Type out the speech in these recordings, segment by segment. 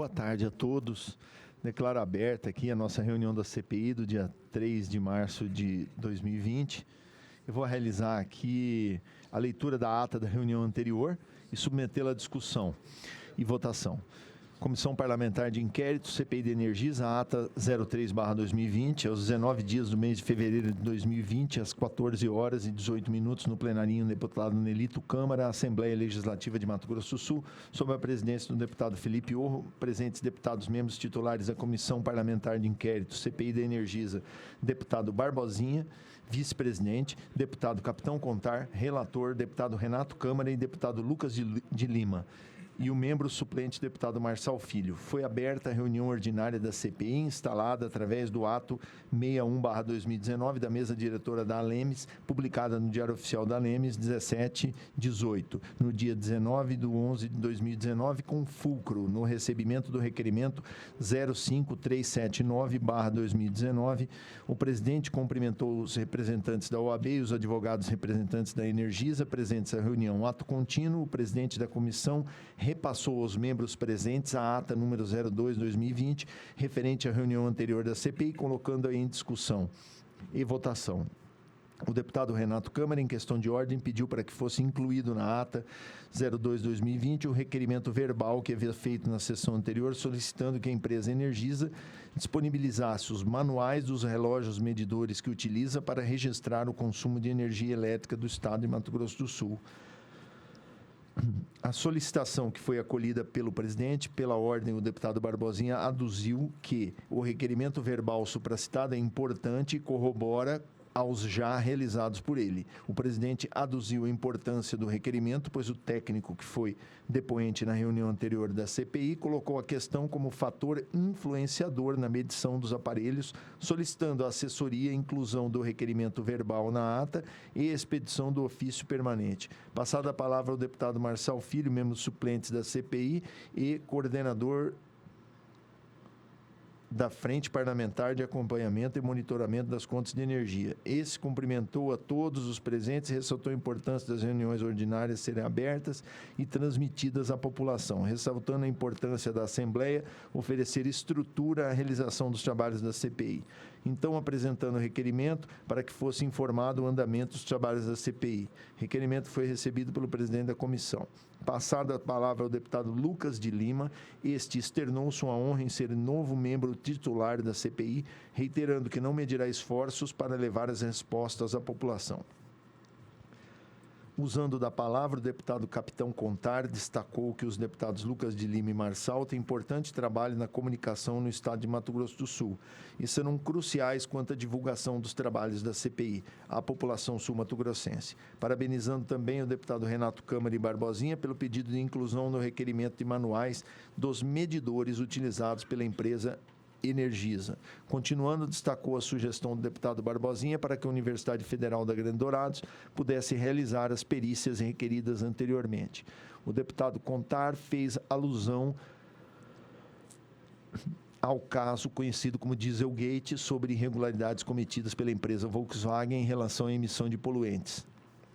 Boa tarde a todos. Declaro aberta aqui a nossa reunião da CPI do dia 3 de março de 2020. Eu vou realizar aqui a leitura da ata da reunião anterior e submetê-la à discussão e votação. Comissão Parlamentar de Inquérito, CPI de Energisa, ata 03/2020, aos 19 dias do mês de fevereiro de 2020, às 14 horas e 18 minutos, no plenarinho, deputado Nelito Câmara, Assembleia Legislativa de Mato Grosso do Sul, sob a presidência do deputado Felipe Orro, presentes deputados membros titulares da Comissão Parlamentar de Inquérito, CPI de Energisa, deputado Barbosinha, vice-presidente, deputado Capitão Contar, relator, deputado Renato Câmara e deputado Lucas de Lima. E o membro suplente, deputado Marçal Filho. Foi aberta a reunião ordinária da CPI, instalada através do ato 61/2019 da mesa diretora da Alemes, publicada no Diário Oficial da Alemes, 17/18, no dia 19/11/2019, com fulcro no recebimento do requerimento 05379/2019. O presidente cumprimentou os representantes da OAB e os advogados representantes da Energisa presentes à reunião. Ato contínuo, o presidente da comissão repassou aos membros presentes a ata número 02/2020, referente à reunião anterior da CPI, colocando-a em discussão e votação. O deputado Renato Câmara, em questão de ordem, pediu para que fosse incluído na ata 02/2020 o requerimento verbal que havia feito na sessão anterior, solicitando que a empresa Energisa disponibilizasse os manuais dos relógios medidores que utiliza para registrar o consumo de energia elétrica do Estado de Mato Grosso do Sul. A solicitação que foi acolhida pelo presidente, pela ordem, o deputado Barbosinha aduziu que o requerimento verbal supracitado é importante e corrobora aos já realizados por ele. O presidente aduziu a importância do requerimento, pois o técnico que foi depoente na reunião anterior da CPI colocou a questão como fator influenciador na medição dos aparelhos, solicitando a assessoria a inclusão do requerimento verbal na ata e expedição do ofício permanente. Passada a palavra ao deputado Marçal Filho, membro suplente da CPI e coordenador da Frente Parlamentar de Acompanhamento e Monitoramento das Contas de Energia. Esse cumprimentou a todos os presentes e ressaltou a importância das reuniões ordinárias serem abertas e transmitidas à população, ressaltando a importância da Assembleia oferecer estrutura à realização dos trabalhos da CPI. Então, apresentando o requerimento para que fosse informado o andamento dos trabalhos da CPI. Requerimento foi recebido pelo presidente da comissão. Passada a palavra ao deputado Lucas de Lima, este externou sua honra em ser novo membro titular da CPI, reiterando que não medirá esforços para levar as respostas à população. Usando da palavra, o deputado Capitão Contar destacou que os deputados Lucas de Lima e Marçal têm importante trabalho na comunicação no estado de Mato Grosso do Sul e serão cruciais quanto à divulgação dos trabalhos da CPI à população sul-mato-grossense. Parabenizando também o deputado Renato Câmara e Barbosinha pelo pedido de inclusão no requerimento de manuais dos medidores utilizados pela empresa Energisa. Continuando, destacou a sugestão do deputado Barbosinha para que a Universidade Federal da Grande Dourados pudesse realizar as perícias requeridas anteriormente. O deputado Contar fez alusão ao caso conhecido como Dieselgate sobre irregularidades cometidas pela empresa Volkswagen em relação à emissão de poluentes,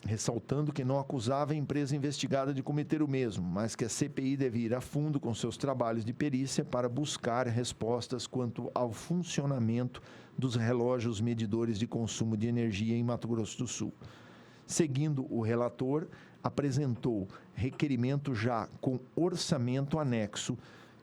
ressaltando que não acusava a empresa investigada de cometer o mesmo, mas que a CPI deve ir a fundo com seus trabalhos de perícia para buscar respostas quanto ao funcionamento dos relógios medidores de consumo de energia em Mato Grosso do Sul. Seguindo, o relator apresentou requerimento já com orçamento anexo,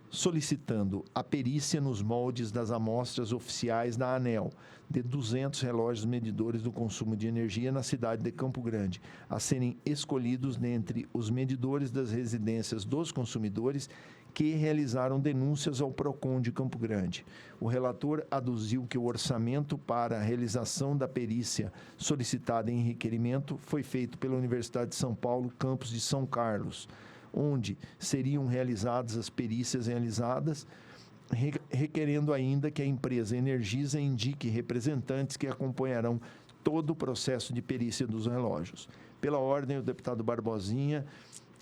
solicitando a perícia nos moldes das amostras oficiais da ANEEL de 200 relógios medidores do consumo de energia na cidade de Campo Grande, a serem escolhidos dentre os medidores das residências dos consumidores que realizaram denúncias ao PROCON de Campo Grande. O relator aduziu que o orçamento para a realização da perícia solicitada em requerimento foi feito pela Universidade de São Paulo, campus de São Carlos, onde seriam realizadas as perícias realizadas, requerendo ainda que a empresa Energisa indique representantes que acompanharão todo o processo de perícia dos relógios. Pela ordem, o deputado Barbosinha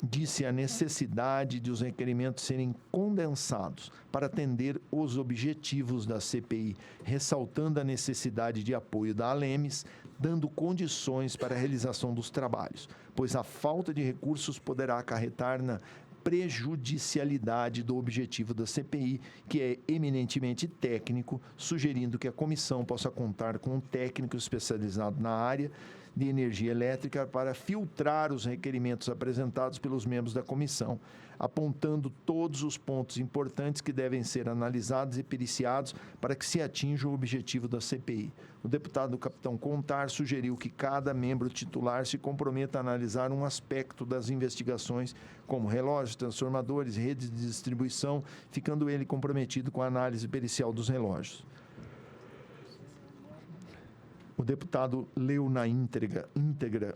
disse a necessidade de os requerimentos serem condensados para atender os objetivos da CPI, ressaltando a necessidade de apoio da Alemes, dando condições para a realização dos trabalhos, pois a falta de recursos poderá acarretar na prejudicialidade do objetivo da CPI, que é eminentemente técnico, sugerindo que a comissão possa contar com um técnico especializado na área de energia elétrica para filtrar os requerimentos apresentados pelos membros da comissão, apontando todos os pontos importantes que devem ser analisados e periciados para que se atinja o objetivo da CPI. O deputado capitão Contar sugeriu que cada membro titular se comprometa a analisar um aspecto das investigações, como relógios, transformadores, redes de distribuição, ficando ele comprometido com a análise pericial dos relógios. O deputado leu na íntegra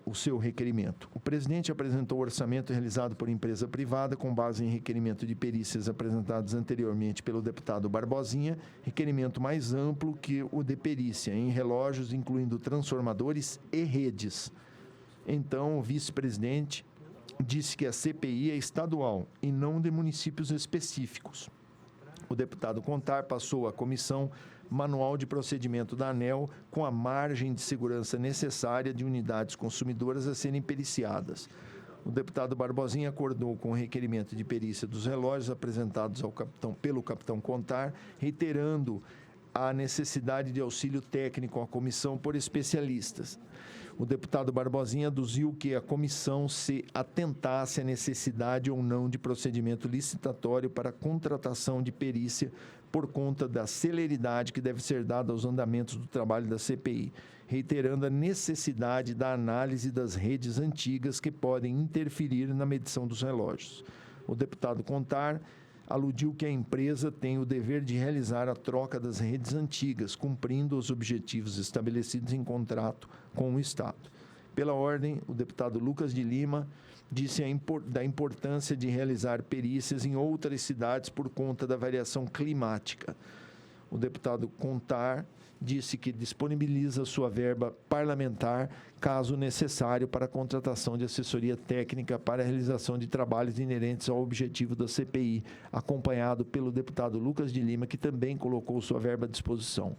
o seu requerimento. O presidente apresentou o orçamento realizado por empresa privada com base em requerimento de perícias apresentados anteriormente pelo deputado Barbosinha, requerimento mais amplo que o de perícia em relógios, incluindo transformadores e redes. Então, o vice-presidente disse que a CPI é estadual e não de municípios específicos. O deputado Contar passou à comissão Manual de Procedimento da ANEEL com a margem de segurança necessária de unidades consumidoras a serem periciadas. O deputado Barbosinha acordou com o requerimento de perícia dos relógios apresentados pelo capitão Contar, reiterando a necessidade de auxílio técnico à comissão por especialistas. O deputado Barbosinha aduziu que a comissão se atentasse à necessidade ou não de procedimento licitatório para contratação de perícia por conta da celeridade que deve ser dada aos andamentos do trabalho da CPI, reiterando a necessidade da análise das redes antigas que podem interferir na medição dos relógios. O deputado Contar aludiu que a empresa tem o dever de realizar a troca das redes antigas, cumprindo os objetivos estabelecidos em contrato com o Estado. Pela ordem, o deputado Lucas de Lima disse da importância de realizar perícias em outras cidades por conta da variação climática. O deputado Contar disse que disponibiliza sua verba parlamentar, caso necessário, para a contratação de assessoria técnica para a realização de trabalhos inerentes ao objetivo da CPI, acompanhado pelo deputado Lucas de Lima, que também colocou sua verba à disposição.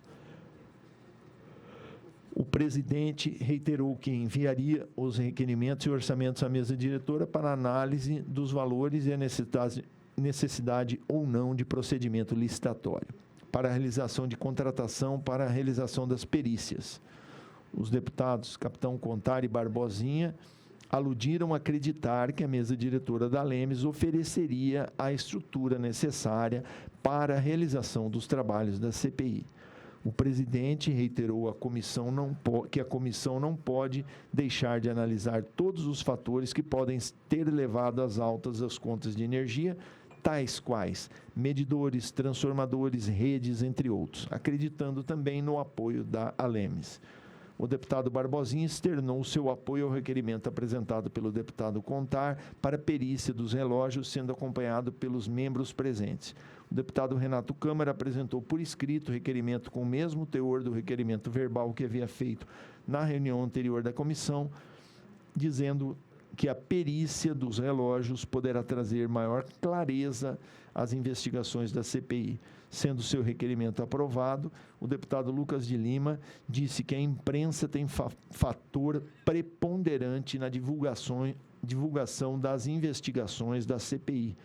O presidente reiterou que enviaria os requerimentos e orçamentos à mesa diretora para análise dos valores e a necessidade ou não de procedimento licitatório, para a realização de contratação para a realização das perícias. Os deputados capitão Contar e Barbosinha aludiram a acreditar que a mesa diretora da Lemes ofereceria a estrutura necessária para a realização dos trabalhos da CPI. O presidente reiterou que a comissão não pode deixar de analisar todos os fatores que podem ter levado às altas das contas de energia, tais quais medidores, transformadores, redes, entre outros, acreditando também no apoio da Alemes. O deputado Barbosinha externou seu apoio ao requerimento apresentado pelo deputado Contar para perícia dos relógios, sendo acompanhado pelos membros presentes. O deputado Renato Câmara apresentou por escrito o requerimento com o mesmo teor do requerimento verbal que havia feito na reunião anterior da comissão, dizendo que a perícia dos relógios poderá trazer maior clareza às investigações da CPI. Sendo seu requerimento aprovado, o deputado Lucas de Lima disse que a imprensa tem fator preponderante na divulgação das investigações da CPI,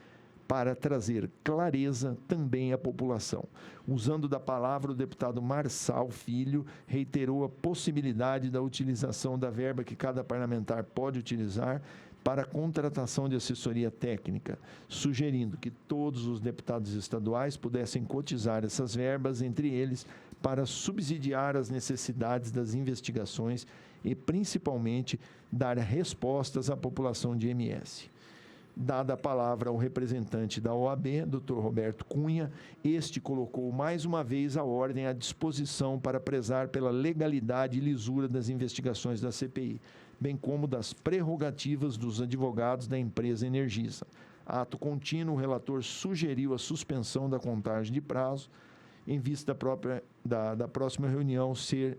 para trazer clareza também à população. Usando da palavra, o deputado Marçal Filho reiterou a possibilidade da utilização da verba que cada parlamentar pode utilizar para a contratação de assessoria técnica, sugerindo que todos os deputados estaduais pudessem cotizar essas verbas entre eles para subsidiar as necessidades das investigações e, principalmente, dar respostas à população de MS. Dada a palavra ao representante da OAB, Dr. Roberto Cunha, este colocou mais uma vez a ordem à disposição para prezar pela legalidade e lisura das investigações da CPI, bem como das prerrogativas dos advogados da empresa Energisa. Ato contínuo, o relator sugeriu a suspensão da contagem de prazo, em vista da próxima reunião ser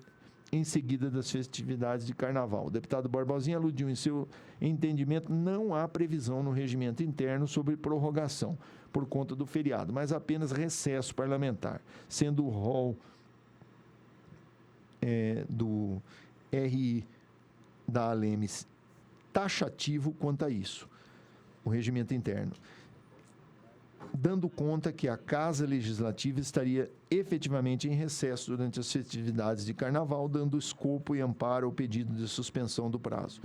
em seguida das festividades de Carnaval. O deputado Barbosinha aludiu em seu entendimento não há previsão no regimento interno sobre prorrogação por conta do feriado, mas apenas recesso parlamentar, sendo o rol do RI da Alemes taxativo quanto a isso, o regimento interno. dando conta que a Casa Legislativa estaria efetivamente em recesso durante as festividades de Carnaval, dando escopo e amparo ao pedido de suspensão do prazo.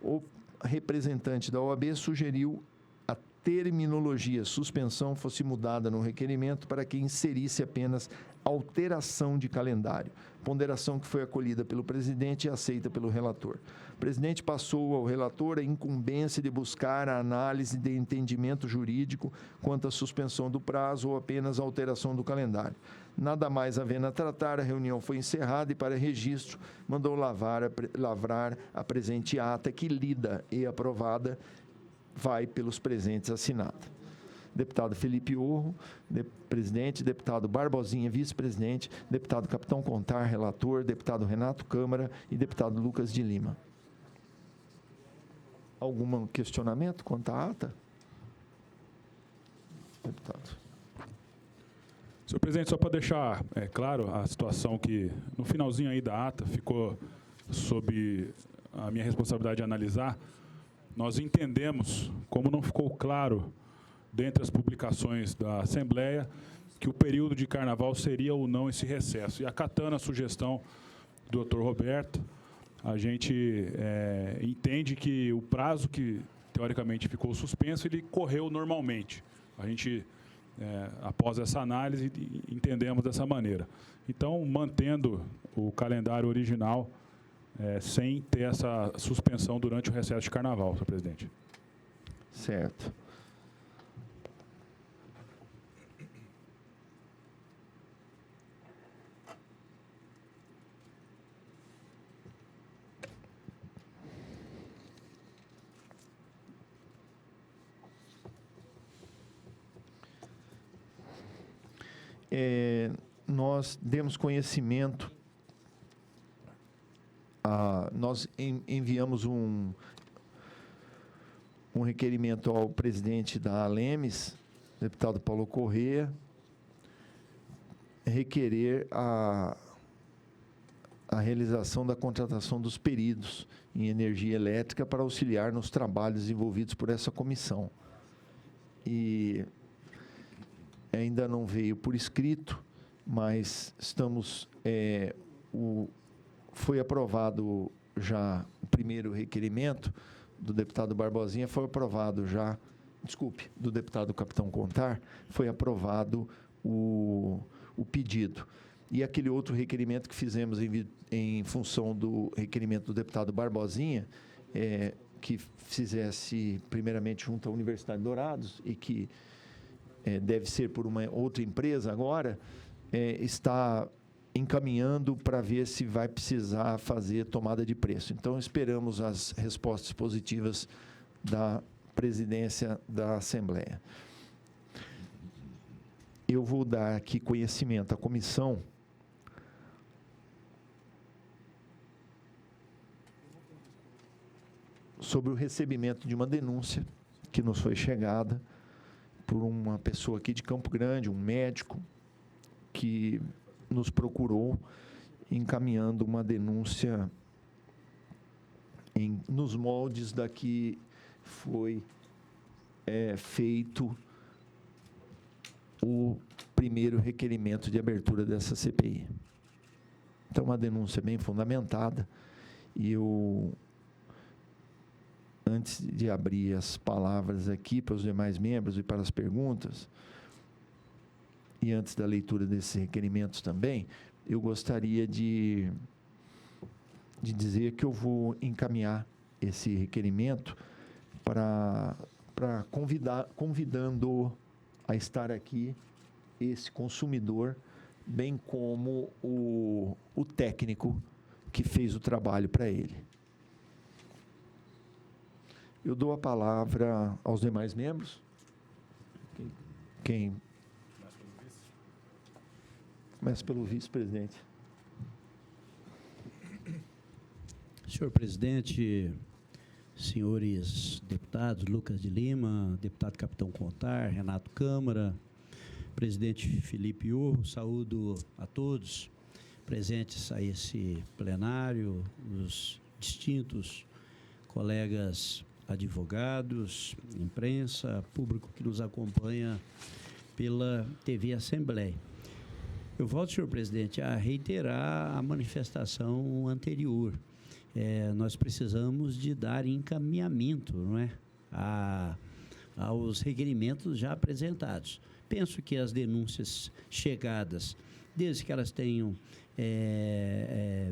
O representante da OAB sugeriu a terminologia suspensão fosse mudada no requerimento para que inserisse apenas alteração de calendário, ponderação que foi acolhida pelo presidente e aceita pelo relator. O presidente passou ao relator a incumbência de buscar a análise de entendimento jurídico quanto à suspensão do prazo ou apenas alteração do calendário. Nada mais havendo a tratar, a reunião foi encerrada e, para registro, mandou lavrar a presente ata que, lida e aprovada, vai pelos presentes assinada. Deputado Felipe Urro, presidente, deputado Barbosinha, vice-presidente, deputado Capitão Contar, relator, deputado Renato Câmara e deputado Lucas de Lima. Algum questionamento quanto à ata? Deputado. Senhor presidente, só para deixar claro a situação que, no finalzinho aí da ata, ficou sob a minha responsabilidade de analisar, nós entendemos, como não ficou claro dentre as publicações da Assembleia, que o período de Carnaval seria ou não esse recesso. E acatando a sugestão do Dr. Roberto, a gente entende que o prazo que, teoricamente, ficou suspenso, ele correu normalmente. A gente, após essa análise, entendemos dessa maneira. Então, mantendo o calendário original, sem ter essa suspensão durante o recesso de Carnaval, senhor presidente. Certo. Nós demos conhecimento, nós enviamos um requerimento ao presidente da Alemes, deputado Paulo Corrêa, requerer a realização da contratação dos peritos em energia elétrica para auxiliar nos trabalhos envolvidos por essa comissão. E ainda não veio por escrito, mas foi aprovado já o primeiro requerimento do deputado Barbosinha, foi aprovado já, do deputado Capitão Contar, foi aprovado o pedido. E aquele outro requerimento que fizemos em função do requerimento do deputado Barbosinha, que fizesse primeiramente junto à Universidade de Dourados e que deve ser por uma outra empresa agora, está encaminhando para ver se vai precisar fazer tomada de preço. Então, esperamos as respostas positivas da presidência da Assembleia. Eu vou dar aqui conhecimento à comissão sobre o recebimento de uma denúncia que nos foi chegada por uma pessoa aqui de Campo Grande, um médico, que nos procurou encaminhando uma denúncia nos moldes da que foi feito o primeiro requerimento de abertura dessa CPI. Então, uma denúncia bem fundamentada, e eu, antes de abrir as palavras aqui para os demais membros e para as perguntas, e antes da leitura desses requerimentos também, eu gostaria de dizer que eu vou encaminhar esse requerimento para convidando a estar aqui esse consumidor, bem como o técnico que fez o trabalho para ele. Eu dou a palavra aos demais membros. Quem? Começa pelo vice-presidente. Senhor presidente, senhores deputados, Lucas de Lima, deputado Capitão Contar, Renato Câmara, presidente Felipe Urro, saúdo a todos presentes a esse plenário, os distintos colegas advogados, imprensa, público que nos acompanha pela TV Assembleia. Eu volto, senhor presidente, a reiterar a manifestação anterior. Nós precisamos de dar encaminhamento, não é, aos requerimentos já apresentados. Penso que as denúncias chegadas, desde que elas tenham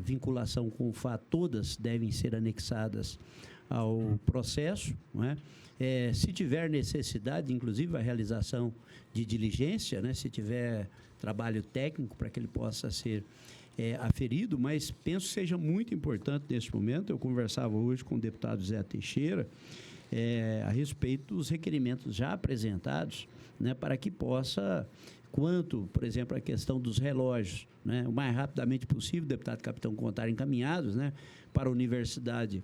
vinculação com o fato, todas devem ser anexadas ao processo, não é? Se tiver necessidade, inclusive, a realização de diligência, né, se tiver trabalho técnico para que ele possa ser aferido, mas penso que seja muito importante nesse momento. Eu conversava hoje com o deputado Zé Teixeira a respeito dos requerimentos já apresentados, né, para que possa, quanto, por exemplo, a questão dos relógios, né, o mais rapidamente possível, deputado Capitão Contar, encaminhados, né, para a Universidade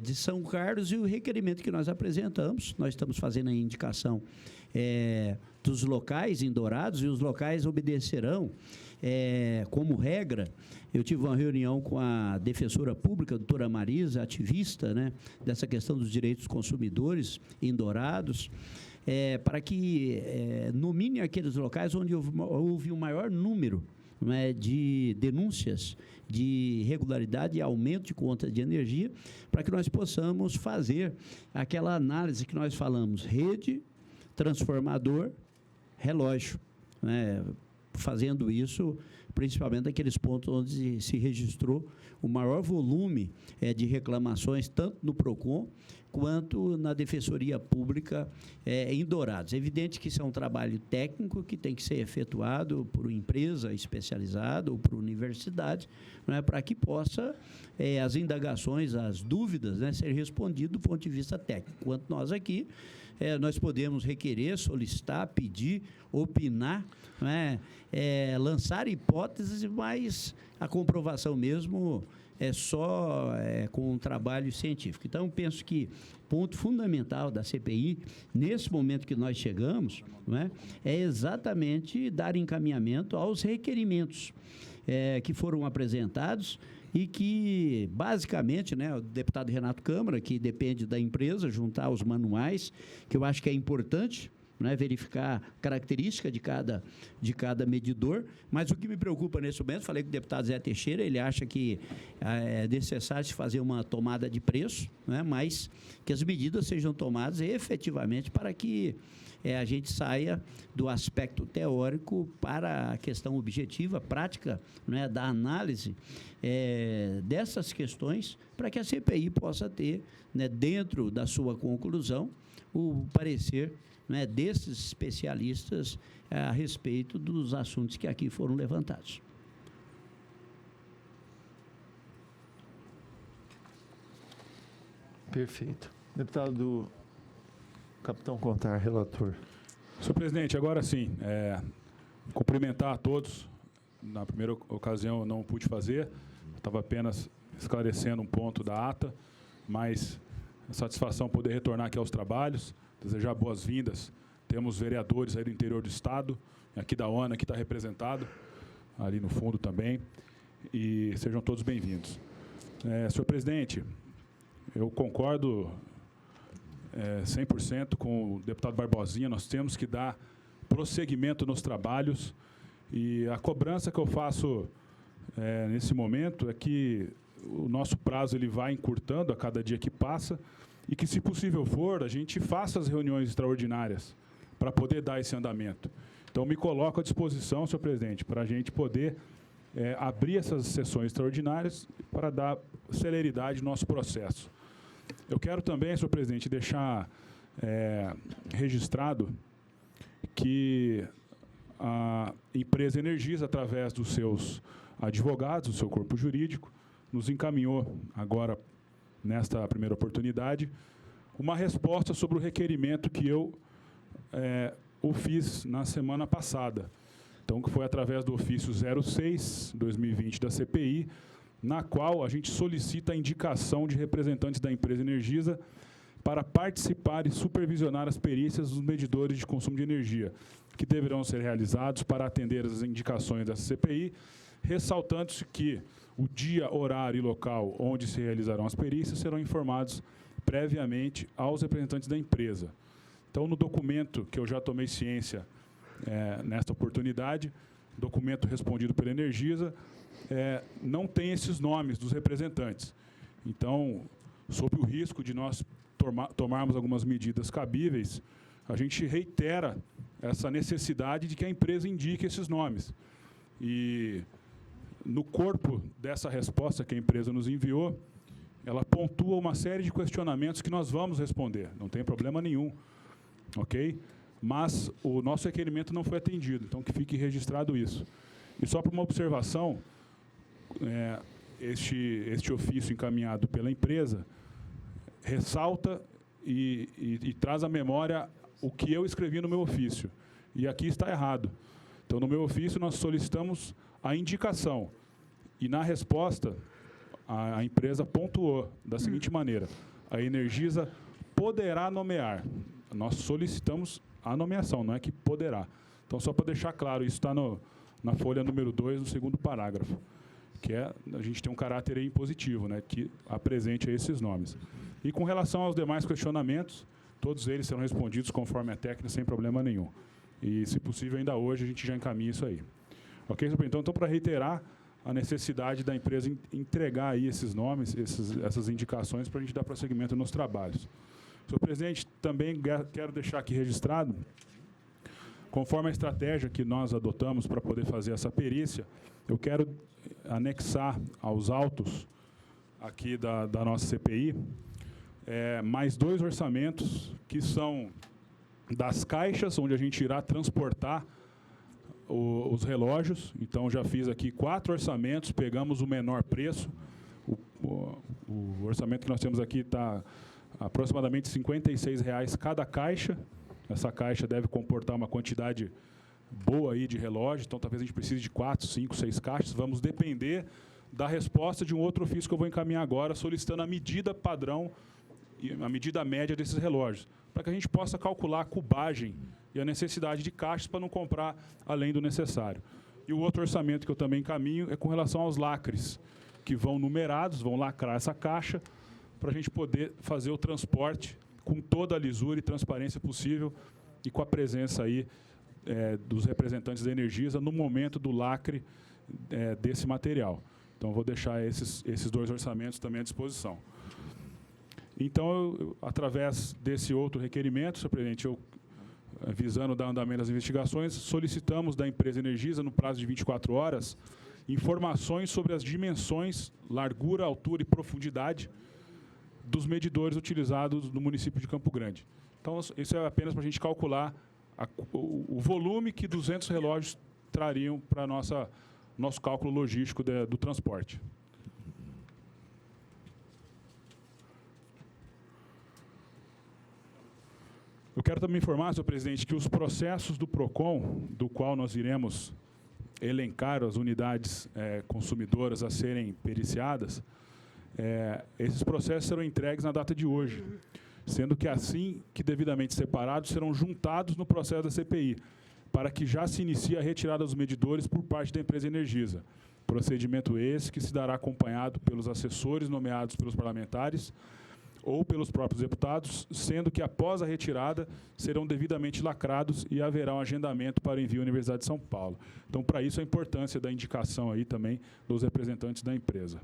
de São Carlos, e o requerimento que nós apresentamos, nós estamos fazendo a indicação dos locais em Dourados, e os locais obedecerão, como regra. Eu tive uma reunião com a defensora pública, a doutora Marisa, ativista, né, dessa questão dos direitos dos consumidores em Dourados, para que nomine aqueles locais onde houve o maior número, né, de denúncias de irregularidade e aumento de conta de energia, para que nós possamos fazer aquela análise que nós falamos, rede, transformador, relógio, né, fazendo isso principalmente naqueles pontos onde se registrou o maior volume de reclamações, tanto no PROCON quanto na Defensoria Pública em Dourados. É evidente que isso é um trabalho técnico que tem que ser efetuado por uma empresa especializada ou por universidade, né, para que possa as indagações, as dúvidas, né, ser respondidas do ponto de vista técnico. Enquanto nós aqui, nós podemos requerer, solicitar, pedir, opinar, né, lançar hipóteses, mas a comprovação mesmo é só com um trabalho científico. Então, penso que ponto fundamental da CPI, nesse momento que nós chegamos, né, é exatamente dar encaminhamento aos requerimentos que foram apresentados e que, basicamente, né, o deputado Renato Câmara, que depende da empresa, juntar os manuais, que eu acho que é importante, né, verificar característica de cada medidor, mas o que me preocupa nesse momento, falei com o deputado Zé Teixeira, ele acha que é necessário se fazer uma tomada de preço, né, mas que as medidas sejam tomadas efetivamente para que a gente saia do aspecto teórico para a questão objetiva, prática, né, da análise dessas questões, para que a CPI possa ter, né, dentro da sua conclusão, o parecer, né, desses especialistas a respeito dos assuntos que aqui foram levantados. Perfeito. Deputado Capitão Contar, relator. Senhor presidente, agora sim, cumprimentar a todos. Na primeira ocasião eu não pude fazer, estava apenas esclarecendo um ponto da ata, mas é satisfação poder retornar aqui aos trabalhos, desejar boas-vindas. Temos vereadores aí do interior do Estado, aqui da ONA, que está representado, ali no fundo também, e sejam todos bem-vindos. Senhor presidente, eu concordo 100% com o deputado Barbosinha, nós temos que dar prosseguimento nos trabalhos, e a cobrança que eu faço nesse momento é que o nosso prazo ele vai encurtando a cada dia que passa, e que, se possível for, a gente faça as reuniões extraordinárias para poder dar esse andamento. Então, me coloco à disposição, senhor presidente, para a gente poder abrir essas sessões extraordinárias para dar celeridade no nosso processo. Eu quero também, senhor presidente, deixar registrado que a empresa Energisa, através dos seus advogados, do seu corpo jurídico, nos encaminhou agora, nesta primeira oportunidade, uma resposta sobre o requerimento que eu o fiz na semana passada. Então, que foi através do ofício 06/2020 da CPI, na qual a gente solicita a indicação de representantes da empresa Energisa para participar e supervisionar as perícias dos medidores de consumo de energia, que deverão ser realizados para atender as indicações dessa CPI, ressaltando-se que o dia, horário e local onde se realizarão as perícias serão informados previamente aos representantes da empresa. Então, no documento que eu já tomei ciência nesta oportunidade, documento respondido pela Energisa, não tem esses nomes dos representantes. Então, sob o risco de nós tomarmos algumas medidas cabíveis, a gente reitera essa necessidade de que a empresa indique esses nomes. E, no corpo dessa resposta que a empresa nos enviou, ela pontua uma série de questionamentos que nós vamos responder, não tem problema nenhum, ok? Mas o nosso requerimento não foi atendido, então que fique registrado isso. E só para uma observação, este ofício encaminhado pela empresa ressalta e traz à memória o que eu escrevi no meu ofício. E aqui está errado. Então, no meu ofício, nós solicitamos a indicação. E, na resposta, a empresa pontuou da seguinte maneira: a Energisa poderá nomear. Nós solicitamos a nomeação, não é que poderá. Então, só para deixar claro, isso está na folha número 2, no segundo parágrafo, que a gente tem um caráter impositivo, né, que apresente esses nomes. E com relação aos demais questionamentos, todos eles serão respondidos conforme a técnica, sem problema nenhum. E, se possível, ainda hoje a gente já encaminha isso aí. Ok, então, para reiterar a necessidade da empresa entregar aí esses nomes, essas indicações, para a gente dar prosseguimento nos trabalhos. Senhor presidente, também quero deixar aqui registrado, conforme a estratégia que nós adotamos para poder fazer essa perícia, eu quero anexar aos autos aqui da nossa CPI mais 2 orçamentos que são das caixas, onde a gente irá transportar os relógios. Então, já fiz aqui 4 orçamentos, pegamos o menor preço. O orçamento que nós temos aqui está aproximadamente R$ 56,00 cada caixa. Essa caixa deve comportar uma quantidade boa aí de relógios, então talvez a gente precise de 4, 5, 6 caixas. Vamos depender da resposta de um outro ofício que eu vou encaminhar agora, solicitando a medida padrão e a medida média desses relógios, para que a gente possa calcular a cubagem e a necessidade de caixas para não comprar além do necessário. E o outro orçamento que eu também encaminho é com relação aos lacres, que vão numerados, vão lacrar essa caixa, para a gente poder fazer o transporte com toda a lisura e transparência possível e com a presença aí dos representantes da Energisa no momento do lacre desse material. Então, vou deixar esses 2 orçamentos também à disposição. Então, através desse outro requerimento, senhor presidente, visando dar andamento às investigações, solicitamos da empresa Energisa, no prazo de 24 horas, informações sobre as dimensões, largura, altura e profundidade dos medidores utilizados no município de Campo Grande. Então, isso é apenas para a gente calcular o volume que 200 relógios trariam para nosso cálculo logístico do transporte. Eu quero também informar, senhor presidente, que os processos do PROCON, do qual nós iremos elencar as unidades consumidoras a serem periciadas, esses processos serão entregues na data de hoje, sendo que assim que devidamente separados, serão juntados no processo da CPI, para que já se inicie a retirada dos medidores por parte da empresa Energisa. Procedimento esse que se dará acompanhado pelos assessores nomeados pelos parlamentares ou pelos próprios deputados, sendo que após a retirada serão devidamente lacrados e haverá um agendamento para envio à Universidade de São Paulo. Então, para isso, a importância da indicação aí também dos representantes da empresa.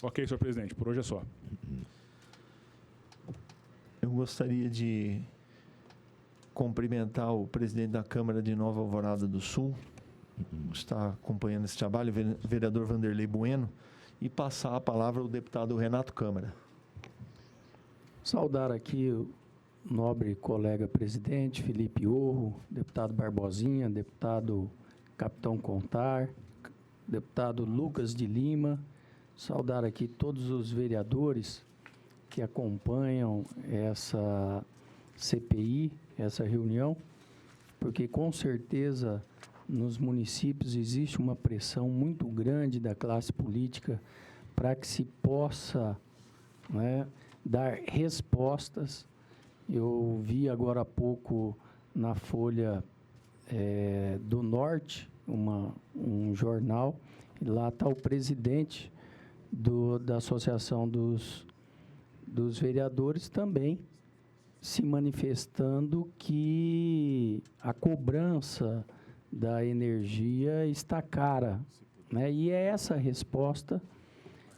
Ok, senhor presidente, por hoje é só. Eu gostaria de cumprimentar o presidente da Câmara de Nova Alvorada do Sul, está acompanhando esse trabalho, o vereador Vanderlei Bueno, e passar a palavra ao deputado Renato Câmara. Saudar aqui o nobre colega presidente, Felipe Orro, deputado Barbosinha, deputado Capitão Contar, deputado Lucas de Lima, saudar aqui todos os vereadores que acompanham essa CPI, essa reunião, porque com certeza nos municípios existe uma pressão muito grande da classe política para que se possa, né, dar respostas. Eu vi agora há pouco na Folha do Norte, um jornal, e lá está o presidente da Associação dos Vereadores também se manifestando que a cobrança da energia está cara, né? E é essa a resposta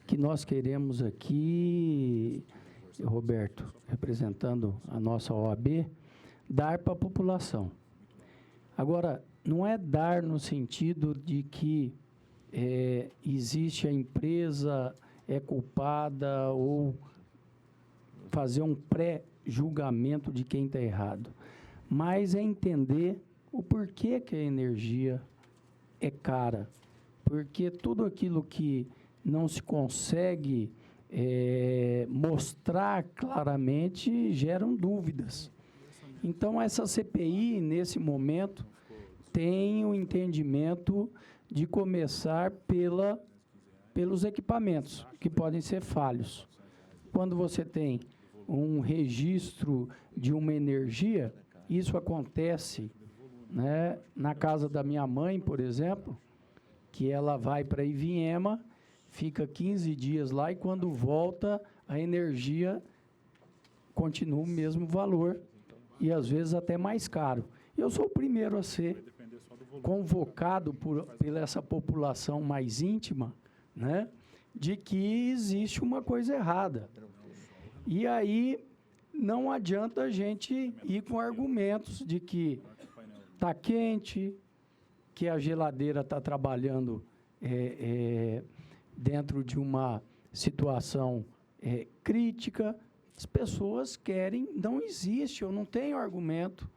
que nós queremos aqui, Roberto, representando a nossa OAB, dar para a população. Agora, não é dar no sentido de que existe a empresa é culpada ou fazer um pré-julgamento de quem está errado, mas é entender o porquê que a energia é cara, porque tudo aquilo que não se consegue mostrar claramente geram dúvidas. Então, essa CPI, nesse momento, tem o entendimento de começar pelos equipamentos, que podem ser falhos. Quando você tem um registro de uma energia, isso acontece, né, na casa da minha mãe, por exemplo, que ela vai para Ivinhema, fica 15 dias lá e quando volta, a energia continua o mesmo valor e às vezes até mais caro. Eu sou o primeiro a ser convocado pela essa população mais íntima, né, de que existe uma coisa errada. E aí não adianta a gente ir com argumentos de que está quente, que a geladeira está trabalhando dentro de uma situação crítica. As pessoas querem, não existe, eu não tenho argumento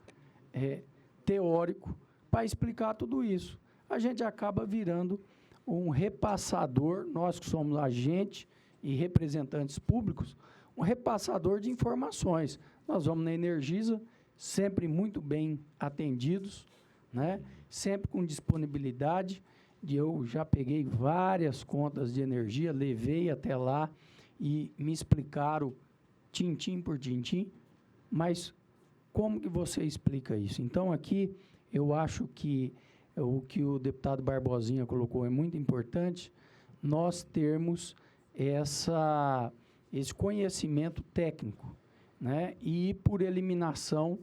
teórico para explicar tudo isso. A gente acaba virando um repassador, nós que somos agentes e representantes públicos, um repassador de informações. Nós vamos na Energisa, sempre muito bem atendidos, né? Sempre com disponibilidade. Eu já peguei várias contas de energia, levei até lá e me explicaram tintim por tintim, mas como que você explica isso? Então, aqui, eu acho que o que o deputado Barbosinha colocou é muito importante, nós termos esse conhecimento técnico, né? E, por eliminação,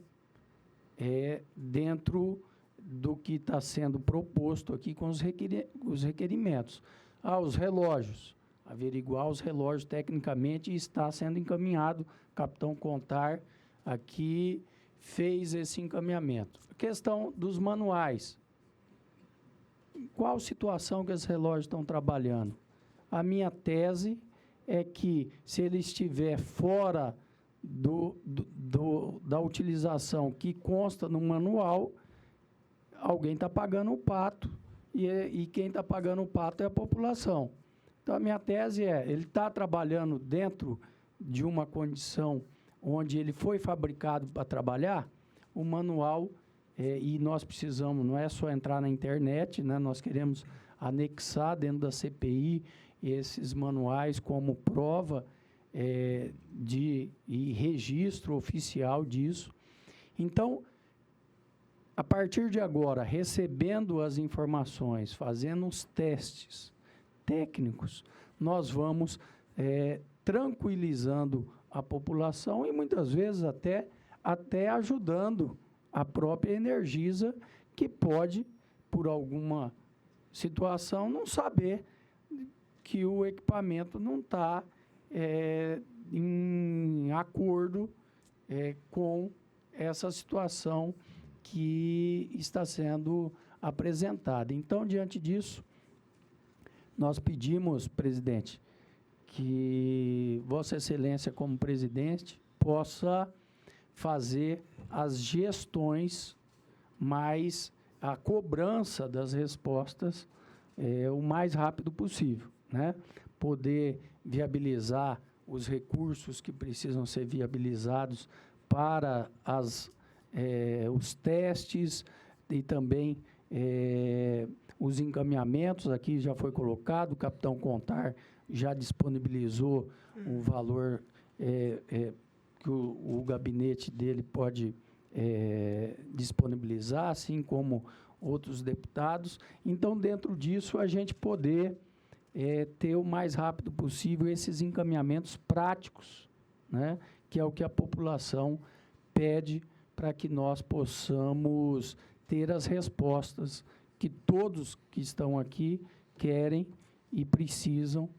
dentro do que está sendo proposto aqui com os requerimentos. Os relógios, averiguar os relógios tecnicamente está sendo encaminhado. O capitão Contar aqui fez esse encaminhamento. A questão dos manuais. Qual situação que esses relógios estão trabalhando? A minha tese é que, se ele estiver fora da utilização que consta no manual, alguém está pagando o pato, e quem está pagando o pato é a população. Então, a minha tese ele está trabalhando dentro de uma condição onde ele foi fabricado para trabalhar, o manual, e nós precisamos, não é só entrar na internet, né, nós queremos anexar dentro da CPI esses manuais como prova e registro oficial disso. Então, a partir de agora, recebendo as informações, fazendo os testes técnicos, nós vamos tranquilizando a população e, muitas vezes, até ajudando a própria Energisa, que pode, por alguma situação, não saber que o equipamento não está em acordo com essa situação que está sendo apresentada. Então, diante disso, nós pedimos, presidente, que Vossa Excelência, como presidente, possa fazer as gestões, mais a cobrança das respostas o mais rápido possível, né? Poder viabilizar os recursos que precisam ser viabilizados para os testes e também os encaminhamentos. Aqui já foi colocado, o capitão Contar já disponibilizou o valor que o gabinete dele pode disponibilizar, assim como outros deputados. Então, dentro disso, a gente poder ter o mais rápido possível esses encaminhamentos práticos, né, que é o que a população pede para que nós possamos ter as respostas que todos que estão aqui querem e precisam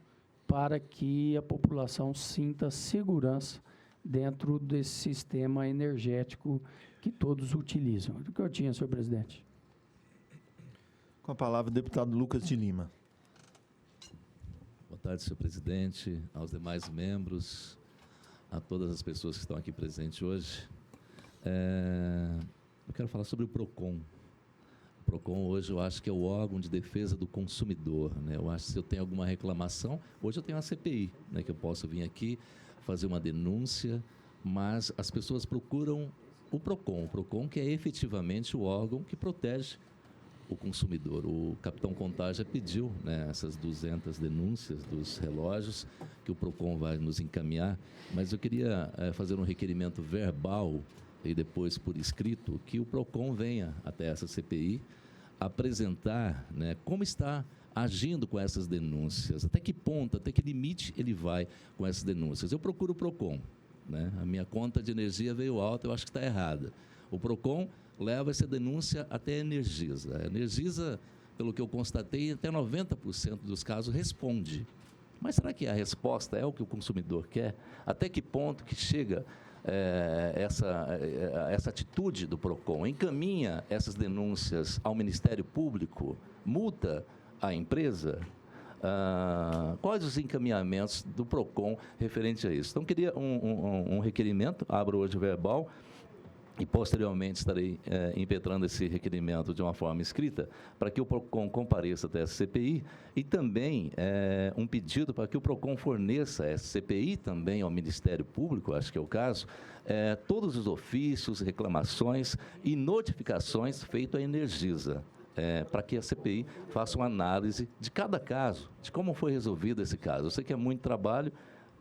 para que a população sinta segurança dentro desse sistema energético que todos utilizam. É o que eu tinha, senhor presidente. Com a palavra, o deputado Lucas de Lima. Boa tarde, senhor presidente, aos demais membros, a todas as pessoas que estão aqui presentes hoje. Eu quero falar sobre o PROCON. O PROCON hoje eu acho que é o órgão de defesa do consumidor, né? Eu acho que se eu tenho alguma reclamação, hoje eu tenho uma CPI, né, que eu posso vir aqui fazer uma denúncia, mas as pessoas procuram o PROCON que é efetivamente o órgão que protege o consumidor. O capitão Contar já pediu, né, essas 200 denúncias dos relógios que o PROCON vai nos encaminhar, mas eu queria fazer um requerimento verbal e depois por escrito que o PROCON venha até essa CPI apresentar, né, como está agindo com essas denúncias, até que ponto, até que limite ele vai com essas denúncias. Eu procuro o PROCON, né? A minha conta de energia veio alta, eu acho que está errada. O PROCON leva essa denúncia até a Energisa. A Energisa, pelo que eu constatei, até 90% dos casos responde. Mas será que a resposta é o que o consumidor quer? Até que ponto que chega essa atitude do PROCON? Encaminha essas denúncias ao Ministério Público? Multa a empresa? Quais os encaminhamentos do PROCON referente a isso? Então, queria um requerimento, abro hoje o verbal, e posteriormente estarei impetrando esse requerimento de uma forma escrita para que o PROCON compareça até essa CPI e também um pedido para que o PROCON forneça essa CPI também ao Ministério Público, acho que é o caso, todos os ofícios, reclamações e notificações feitas à Energisa. Para que a CPI faça uma análise de cada caso, de como foi resolvido esse caso. Eu sei que é muito trabalho,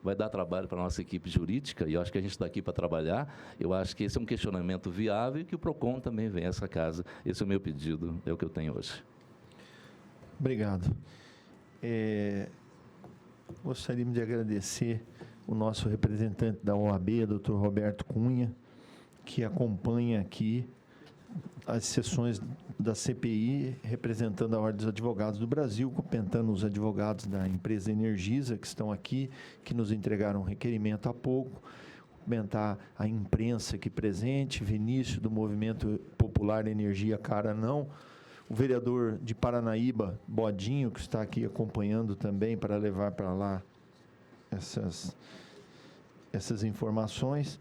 vai dar trabalho para a nossa equipe jurídica, e eu acho que a gente está aqui para trabalhar. Eu acho que esse é um questionamento viável e que o PROCON também venha a essa casa. Esse é o meu pedido, é o que eu tenho hoje. Obrigado. Gostaríamos de agradecer o nosso representante da OAB, doutor Roberto Cunha, que acompanha aqui as sessões da CPI, representando a Ordem dos Advogados do Brasil, cumprimentando os advogados da empresa Energisa, que estão aqui, que nos entregaram um requerimento há pouco, cumprimentar a imprensa aqui presente, Vinícius, do Movimento Popular Energia Cara Não, o vereador de Paranaíba, Bodinho, que está aqui acompanhando também para levar para lá essas informações.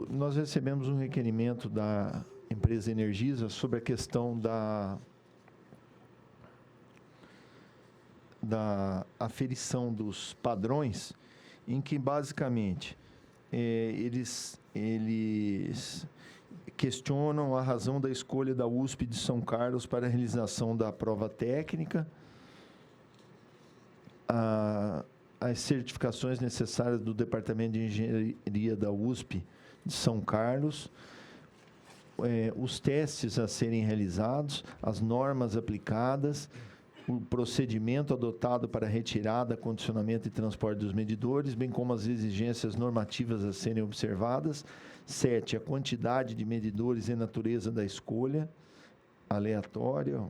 Nós recebemos um requerimento da empresa Energisa sobre a questão da aferição dos padrões, em que, basicamente, eles questionam a razão da escolha da USP de São Carlos para a realização da prova técnica, as certificações necessárias do Departamento de Engenharia da USP de São Carlos, os testes a serem realizados, as normas aplicadas, o procedimento adotado para retirada, condicionamento e transporte dos medidores, bem como as exigências normativas a serem observadas. 7, a quantidade de medidores e natureza da escolha aleatória.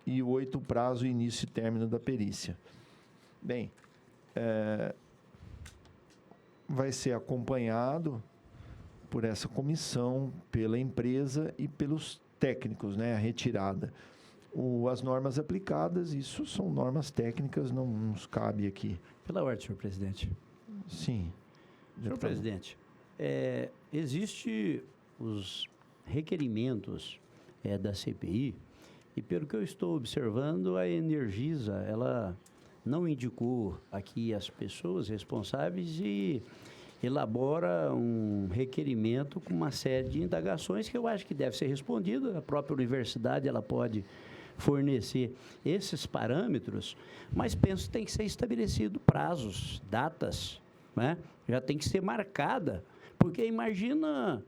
E 8, o prazo, início e término da perícia. Bem, vai ser acompanhado por essa comissão, pela empresa e pelos técnicos, né, a retirada. As normas aplicadas, isso são normas técnicas, não nos cabe aqui. Pela ordem, senhor presidente. Sim. Senhor presidente, existem os requerimentos da CPI, e pelo que eu estou observando, a Energisa, ela não indicou aqui as pessoas responsáveis e elabora um requerimento com uma série de indagações que eu acho que deve ser respondido. A própria universidade ela pode fornecer esses parâmetros, mas penso que tem que ser estabelecido prazos, datas, né? Já tem que ser marcada, porque imagina,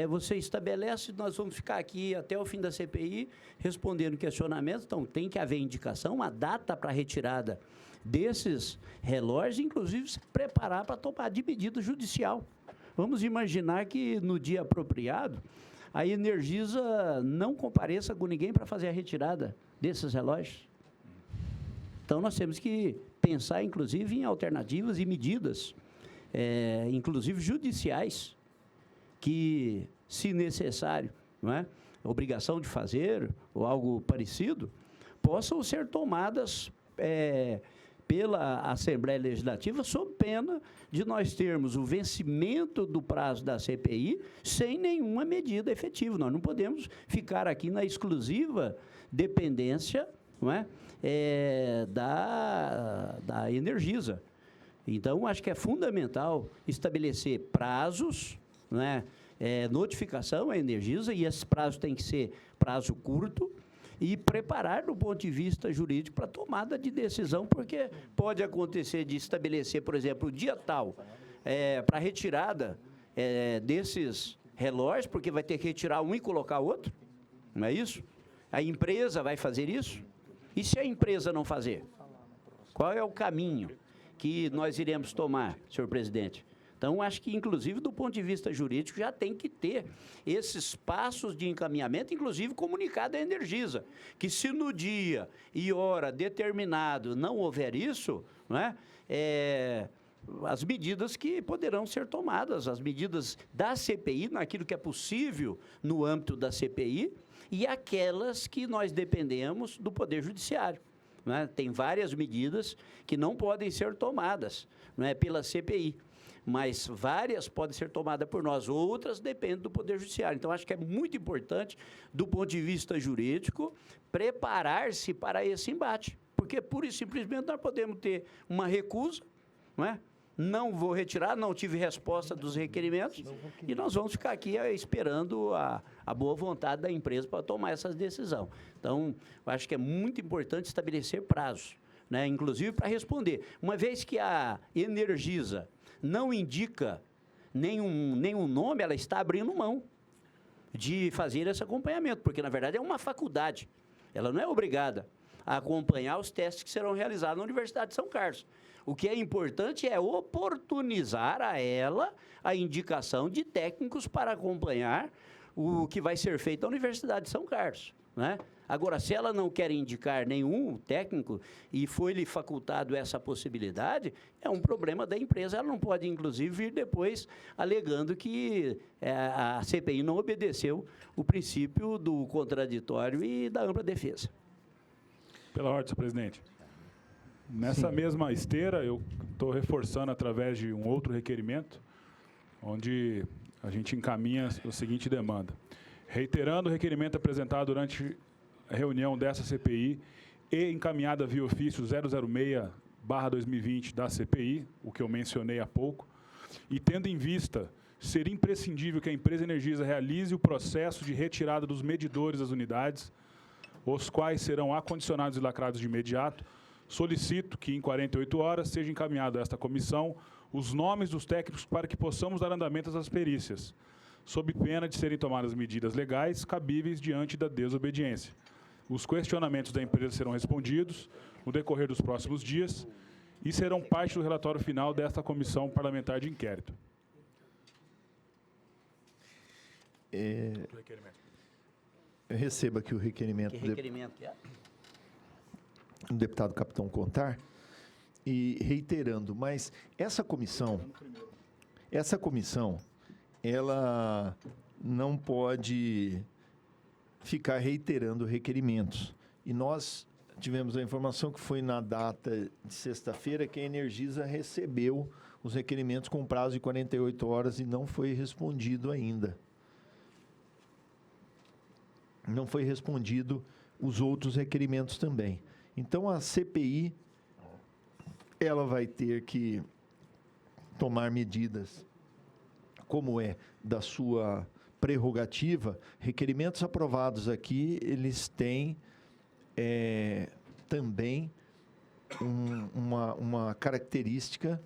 você estabelece, nós vamos ficar aqui até o fim da CPI respondendo questionamentos, então tem que haver indicação, uma data para retirada desses relógios, inclusive se preparar para tomar de medida judicial. Vamos imaginar que no dia apropriado a Energisa não compareça com ninguém para fazer a retirada desses relógios. Então, nós temos que pensar, inclusive, em alternativas e medidas, inclusive judiciais, que, se necessário, não é, obrigação de fazer ou algo parecido, possam ser tomadas pela Assembleia Legislativa, sob pena de nós termos o vencimento do prazo da CPI sem nenhuma medida efetiva. Nós não podemos ficar aqui na exclusiva dependência, não é, da Energisa. Então, acho que é fundamental estabelecer prazos, não é, notificação à Energisa, e esses prazos têm que ser prazo curto, e preparar do ponto de vista jurídico para tomada de decisão, porque pode acontecer de estabelecer, por exemplo, o dia tal para retirada desses relógios, porque vai ter que retirar um e colocar outro, não é isso? A empresa vai fazer isso? E se a empresa não fazer? Qual é o caminho que nós iremos tomar, senhor presidente? Então, acho que, inclusive, do ponto de vista jurídico, já tem que ter esses passos de encaminhamento, inclusive comunicado à Energisa, que se no dia e hora determinado não houver isso, não é, as medidas que poderão ser tomadas, as medidas da CPI, naquilo que é possível no âmbito da CPI, e aquelas que nós dependemos do Poder Judiciário. Não é? Tem várias medidas que não podem ser tomadas, não é, pela CPI, mas várias podem ser tomadas por nós, outras dependem do Poder Judiciário. Então, acho que é muito importante, do ponto de vista jurídico, preparar-se para esse embate, porque, pura e simplesmente, nós podemos ter uma recusa, não é? Não vou retirar, não tive resposta dos requerimentos, e nós vamos ficar aqui esperando a boa vontade da empresa para tomar essa decisão. Então, eu acho que é muito importante estabelecer prazos, né? Inclusive para responder. Uma vez que a Energisa não indica nenhum nome, ela está abrindo mão de fazer esse acompanhamento, porque, na verdade, é uma faculdade. Ela não é obrigada a acompanhar os testes que serão realizados na Universidade de São Carlos. O que é importante é oportunizar a ela a indicação de técnicos para acompanhar o que vai ser feito na Universidade de São Carlos, né? Agora, se ela não quer indicar nenhum técnico e foi-lhe facultado essa possibilidade, é um problema da empresa. Ela não pode, inclusive, vir depois alegando que a CPI não obedeceu o princípio do contraditório e da ampla defesa. Pela ordem, senhor presidente. Nessa mesma esteira, eu estou reforçando através de um outro requerimento, onde a gente encaminha a seguinte demanda. Reiterando o requerimento apresentado durante a reunião dessa CPI e encaminhada via ofício 006/2020 da CPI, o que eu mencionei há pouco, e tendo em vista ser imprescindível que a empresa Energisa realize o processo de retirada dos medidores das unidades, os quais serão acondicionados e lacrados de imediato, solicito que, em 48 horas, seja encaminhado a esta comissão os nomes dos técnicos para que possamos dar andamento às perícias, sob pena de serem tomadas medidas legais cabíveis diante da desobediência. Os questionamentos da empresa serão respondidos no decorrer dos próximos dias e serão parte do relatório final desta comissão parlamentar de inquérito. Eu recebo aqui o requerimento, Que requerimento que é? do deputado Capitão Contar, e reiterando, mas essa comissão, ela não pode ficar reiterando requerimentos. E nós tivemos a informação que foi na data de sexta-feira que a Energisa recebeu os requerimentos com prazo de 48 horas e não foi respondido ainda. Não foi respondido os outros requerimentos também. Então, a CPI, ela vai ter que tomar medidas, como é da sua prerrogativa. Requerimentos aprovados aqui, eles têm também uma característica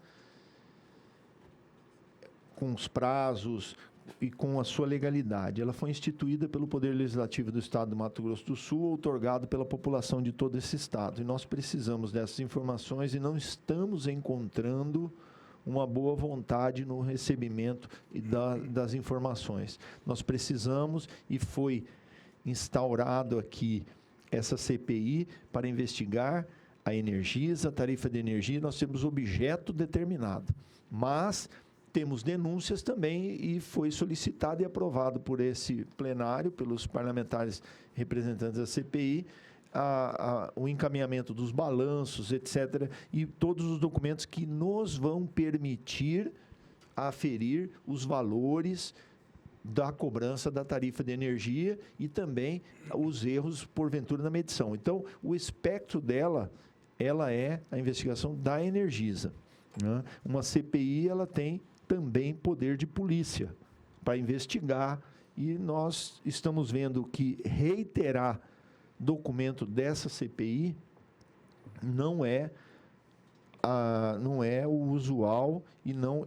com os prazos, e com a sua legalidade. Ela foi instituída pelo Poder Legislativo do Estado do Mato Grosso do Sul, outorgado pela população de todo esse estado. E nós precisamos dessas informações e não estamos encontrando uma boa vontade no recebimento das informações. Nós precisamos, e foi instaurado aqui essa CPI para investigar a Energisa, a tarifa de energia. Nós temos objeto determinado, mas temos denúncias também, e foi solicitado e aprovado por esse plenário, pelos parlamentares representantes da CPI, o encaminhamento dos balanços, etc., e todos os documentos que nos vão permitir aferir os valores da cobrança da tarifa de energia e também os erros, porventura, na medição. Então, o espectro dela, ela é a investigação da Energisa, né? Uma CPI, ela tem também poder de polícia para investigar, e nós estamos vendo que reiterar documento dessa CPI não é o usual e não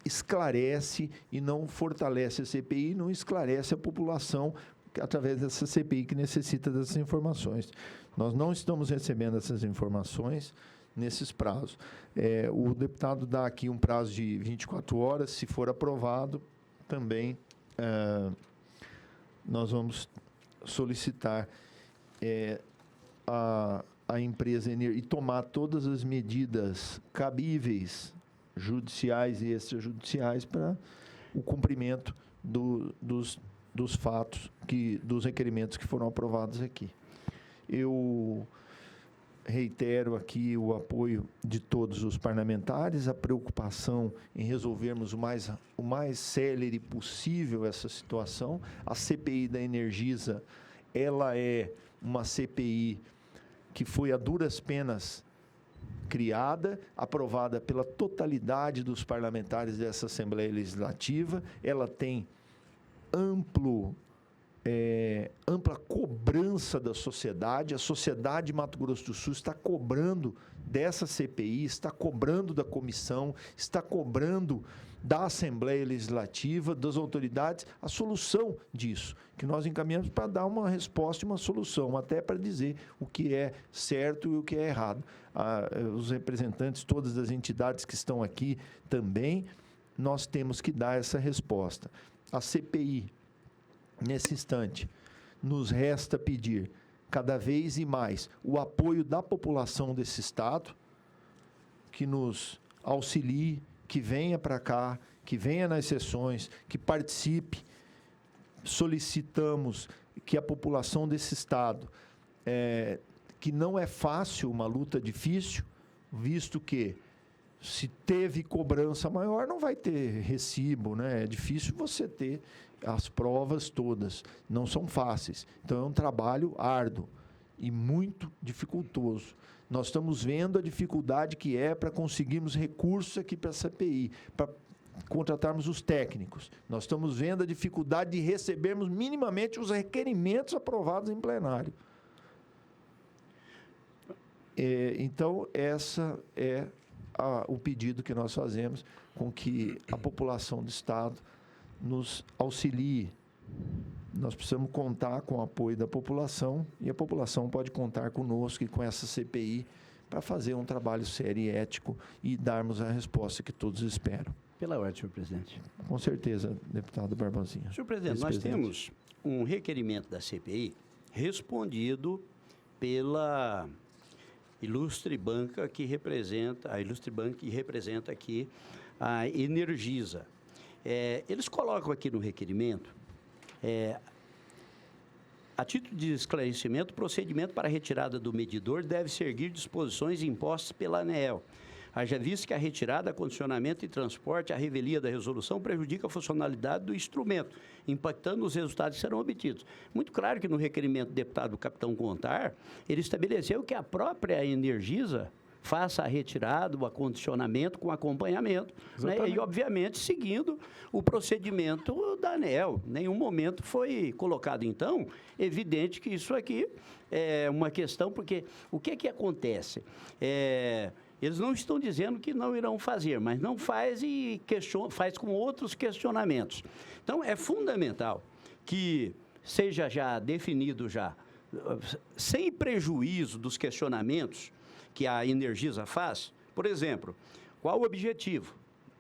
esclarece e não fortalece a CPI, não esclarece a população através dessa CPI que necessita dessas informações. Nós não estamos recebendo essas informações nesses prazos. O deputado dá aqui um prazo de 24 horas, se for aprovado, também nós vamos solicitar a empresa e tomar todas as medidas cabíveis, judiciais e extrajudiciais, para o cumprimento dos fatos, dos requerimentos que foram aprovados aqui. Eu reitero aqui o apoio de todos os parlamentares, a preocupação em resolvermos o mais célere possível essa situação. A CPI da Energisa, ela é uma CPI que foi a duras penas criada, aprovada pela totalidade dos parlamentares dessa Assembleia Legislativa. Ela tem ampla cobrança da sociedade. A sociedade de Mato Grosso do Sul está cobrando dessa CPI, está cobrando da comissão, está cobrando da Assembleia Legislativa, das autoridades, a solução disso, que nós encaminhamos para dar uma resposta e uma solução, até para dizer o que é certo e o que é errado. Os representantes, todas as entidades que estão aqui também, nós temos que dar essa resposta. A CPI, nesse instante, nos resta pedir cada vez e mais o apoio da população desse estado, que nos auxilie, que venha para cá, que venha nas sessões, que participe. Solicitamos que a população desse estado, que não é fácil, uma luta difícil, visto que se teve cobrança maior, não vai ter recibo, né? É difícil você ter as provas todas, não são fáceis. Então, é um trabalho árduo e muito dificultoso. Nós estamos vendo a dificuldade que é para conseguirmos recursos aqui para a CPI, para contratarmos os técnicos. Nós estamos vendo a dificuldade de recebermos minimamente os requerimentos aprovados em plenário. Então, essa é o pedido que nós fazemos, com que a população do estado nos auxilie. Nós precisamos contar com o apoio da população, e a população pode contar conosco e com essa CPI para fazer um trabalho sério e ético e darmos a resposta que todos esperam. Pela ordem, senhor presidente. Com certeza, deputado Barbosinha. Senhor presidente, nós temos um requerimento da CPI respondido pela ilustre banca que representa aqui a Energisa. Eles colocam aqui no requerimento, a título de esclarecimento, o procedimento para a retirada do medidor deve seguir disposições impostas pela ANEEL. Haja visto que a retirada, acondicionamento e transporte, a revelia da resolução prejudica a funcionalidade do instrumento, impactando os resultados que serão obtidos. Muito claro que no requerimento do deputado Capitão Contar, ele estabeleceu que a própria Energisa faça a retirada, o acondicionamento com acompanhamento, né? E, obviamente, seguindo o procedimento da ANEEL. Em nenhum momento foi colocado, então, evidente que isso aqui é uma questão, porque o que acontece? Eles não estão dizendo que não irão fazer, mas não faz e faz com outros questionamentos. Então, é fundamental que seja já definido já, sem prejuízo dos questionamentos que a Energisa faz. Por exemplo, qual o objetivo?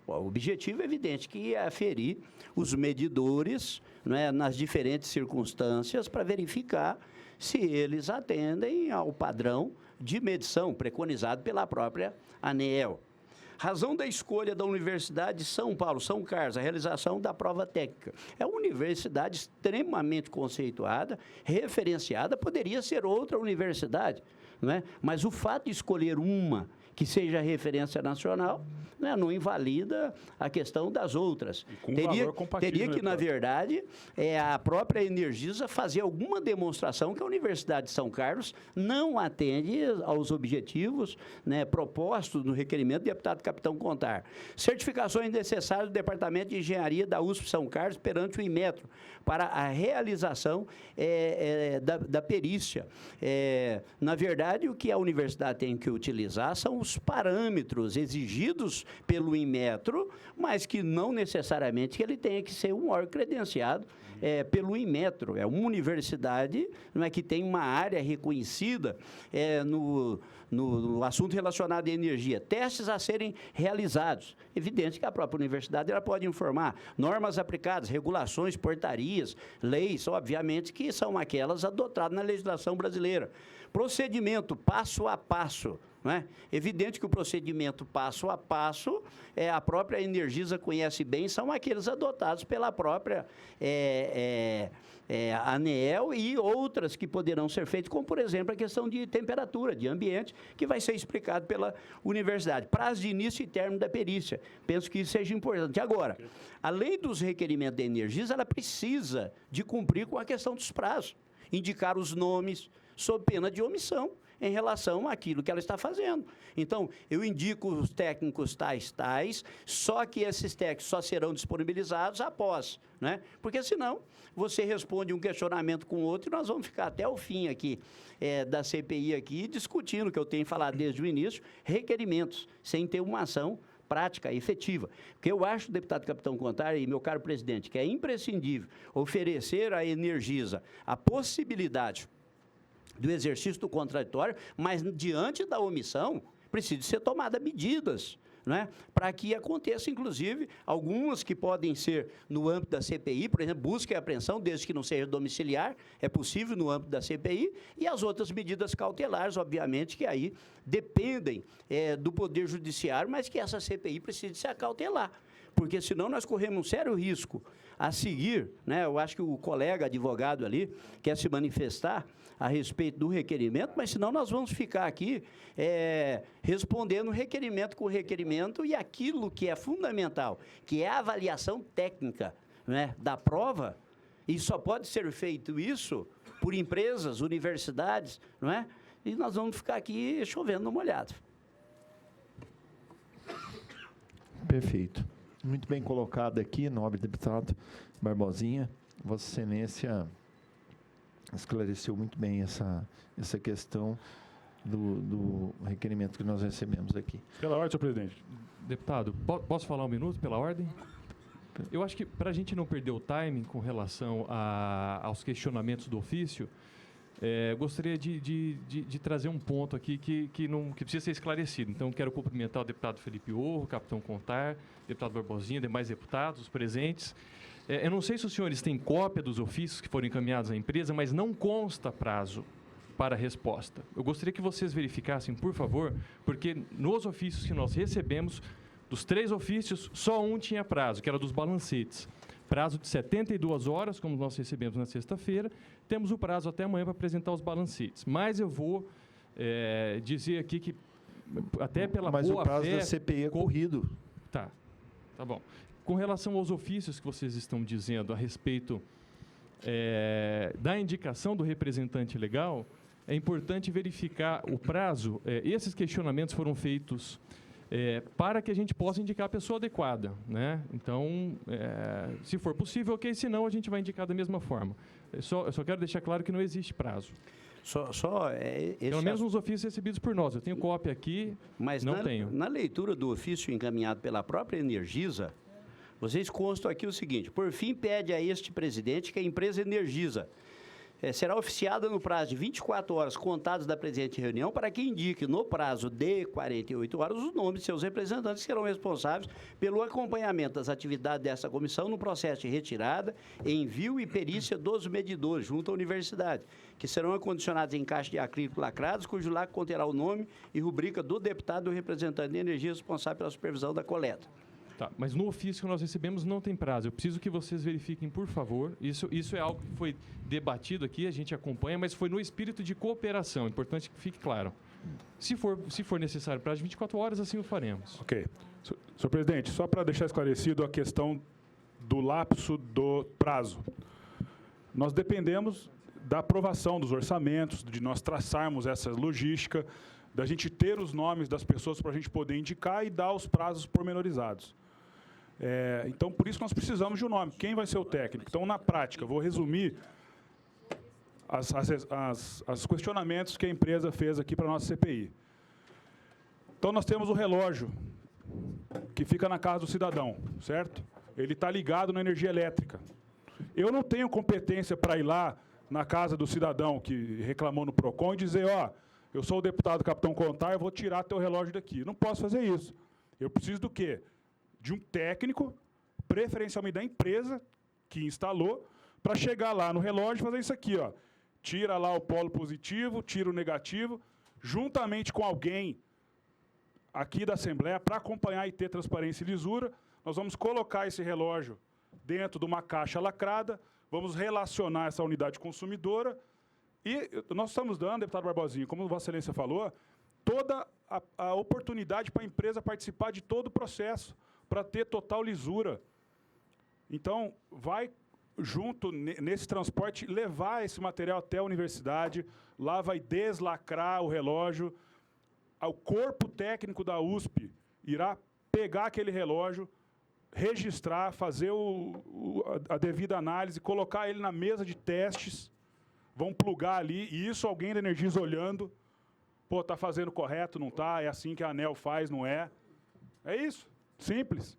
O objetivo é evidente que é aferir os medidores, né, nas diferentes circunstâncias para verificar se eles atendem ao padrão de medição preconizado pela própria ANEEL. Razão da escolha da Universidade de São Paulo, São Carlos, a realização da prova técnica. É uma universidade extremamente conceituada, referenciada, poderia ser outra universidade, não é? Mas o fato de escolher uma que seja referência nacional, né, não invalida a questão das outras. Teria que, na verdade, a própria Energisa fazer alguma demonstração que a Universidade de São Carlos não atende aos objetivos, né, propostos no requerimento do deputado Capitão Contar. Certificações necessárias do Departamento de Engenharia da USP São Carlos perante o Inmetro para a realização da perícia. Na verdade, o que a universidade tem que utilizar são os parâmetros exigidos pelo Inmetro, mas que não necessariamente ele tenha que ser um órgão credenciado pelo Inmetro. É uma universidade, não é, que tem uma área reconhecida no assunto relacionado à energia. Testes a serem realizados. Evidente que a própria universidade ela pode informar normas aplicadas, regulações, portarias, leis, obviamente, que são aquelas adotadas na legislação brasileira. Procedimento passo a passo. Não é? Evidente que o procedimento passo a passo, a própria Energisa conhece bem, são aqueles adotados pela própria ANEEL e outras que poderão ser feitas, como, por exemplo, a questão de temperatura, de ambiente, que vai ser explicado pela universidade. Prazo de início e término da perícia. Penso que isso seja importante. Agora, além dos requerimentos da Energisa, ela precisa de cumprir com a questão dos prazos, indicar os nomes, sob pena de omissão, em relação àquilo que ela está fazendo. Então, eu indico os técnicos tais, só que esses técnicos só serão disponibilizados após, né? Porque senão você responde um questionamento com outro e nós vamos ficar até o fim aqui da CPI aqui discutindo, que eu tenho falado desde o início, requerimentos, sem ter uma ação prática, efetiva. Porque eu acho, deputado Capitão Contar e meu caro presidente, que é imprescindível oferecer à Energisa a possibilidade do exercício do contraditório, mas diante da omissão, precisa ser tomada medidas, né, para que aconteça, inclusive, algumas que podem ser no âmbito da CPI, por exemplo, busca e apreensão, desde que não seja domiciliar, é possível no âmbito da CPI, e as outras medidas cautelares, obviamente, que aí dependem do Poder Judiciário, mas que essa CPI precisa se acautelar, porque senão nós corremos um sério risco a seguir, né, eu acho que o colega advogado ali quer se manifestar a respeito do requerimento, mas senão nós vamos ficar aqui respondendo requerimento com requerimento e aquilo que é fundamental, que é a avaliação técnica, né, da prova, e só pode ser feito isso por empresas, universidades, não é? E nós vamos ficar aqui chovendo no molhado. Perfeito. Muito bem colocado aqui, nobre deputado Barbosinha. Vossa Excelência esclareceu muito bem essa questão do requerimento que nós recebemos aqui. Pela ordem, senhor presidente. Deputado, posso falar um minuto pela ordem? Eu acho que, para a gente não perder o timing com relação aos questionamentos do ofício, gostaria de trazer um ponto aqui que precisa ser esclarecido. Então, quero cumprimentar o deputado Felipe Orro, capitão Contar, deputado Barbosinha, demais deputados presentes. Eu não sei se os senhores têm cópia dos ofícios que foram encaminhados à empresa, mas não consta prazo para a resposta. Eu gostaria que vocês verificassem, por favor, porque nos ofícios que nós recebemos, dos 3 ofícios, só um tinha prazo, que era dos balancetes. Prazo de 72 horas, como nós recebemos na sexta-feira, temos o prazo até amanhã para apresentar os balancetes. Mas eu vou dizer aqui que, até pela boa fé... Mas o prazo da CPI é corrido. Tá bom. Com relação aos ofícios que vocês estão dizendo a respeito da indicação do representante legal, é importante verificar o prazo. Esses questionamentos foram feitos para que a gente possa indicar a pessoa adequada, né? Então, se for possível, ok, se não, a gente vai indicar da mesma forma. Eu só quero deixar claro que não existe prazo. Pelo menos nos ofícios recebidos por nós. Eu tenho cópia aqui, Mas não tenho. na leitura do ofício encaminhado pela própria Energisa, vocês constam aqui o seguinte: por fim, pede a este presidente que a empresa Energisa será oficiada no prazo de 24 horas contadas da presente reunião para que indique, no prazo de 48 horas, os nomes de seus representantes que serão responsáveis pelo acompanhamento das atividades dessa comissão no processo de retirada, envio e perícia dos medidores junto à universidade, que serão acondicionados em caixa de acrílico lacrados, cujo lacre conterá o nome e rubrica do deputado ou representante de energia responsável pela supervisão da coleta. Tá, mas no ofício que nós recebemos não tem prazo. Eu preciso que vocês verifiquem, por favor. Isso é algo que foi debatido aqui, a gente acompanha, mas foi no espírito de cooperação. É importante que fique claro. Se for necessário prazo de 24 horas, assim o faremos. Ok. Senhor presidente, só para deixar esclarecido a questão do lapso do prazo. Nós dependemos da aprovação dos orçamentos, de nós traçarmos essa logística, da gente ter os nomes das pessoas para a gente poder indicar e dar os prazos pormenorizados. Então, por isso nós precisamos de um nome. Quem vai ser o técnico? Então, na prática, vou resumir os questionamentos que a empresa fez aqui para a nossa CPI. Então, nós temos o relógio, que fica na casa do cidadão, certo? Ele está ligado na energia elétrica. Eu não tenho competência para ir lá na casa do cidadão que reclamou no PROCON e dizer, eu sou o deputado Capitão Contar, eu vou tirar teu relógio daqui. Não posso fazer isso. Eu preciso do quê? De um técnico, preferencialmente da empresa que instalou, para chegar lá no relógio e fazer isso aqui, Tira lá o polo positivo, tira o negativo, juntamente com alguém aqui da Assembleia, para acompanhar e ter transparência e lisura, nós vamos colocar esse relógio dentro de uma caixa lacrada, vamos relacionar essa unidade consumidora e nós estamos dando, deputado Barbosinha, como Vossa Excelência falou, toda a oportunidade para a empresa participar de todo o processo, para ter total lisura. Então, vai junto nesse transporte, levar esse material até a universidade, lá vai deslacrar o relógio, o corpo técnico da USP irá pegar aquele relógio, registrar, fazer a devida análise, colocar ele na mesa de testes, vão plugar ali, e isso alguém da Energisa olhando, está fazendo correto, não está, é assim que a ANEEL faz, não é? É isso, simples.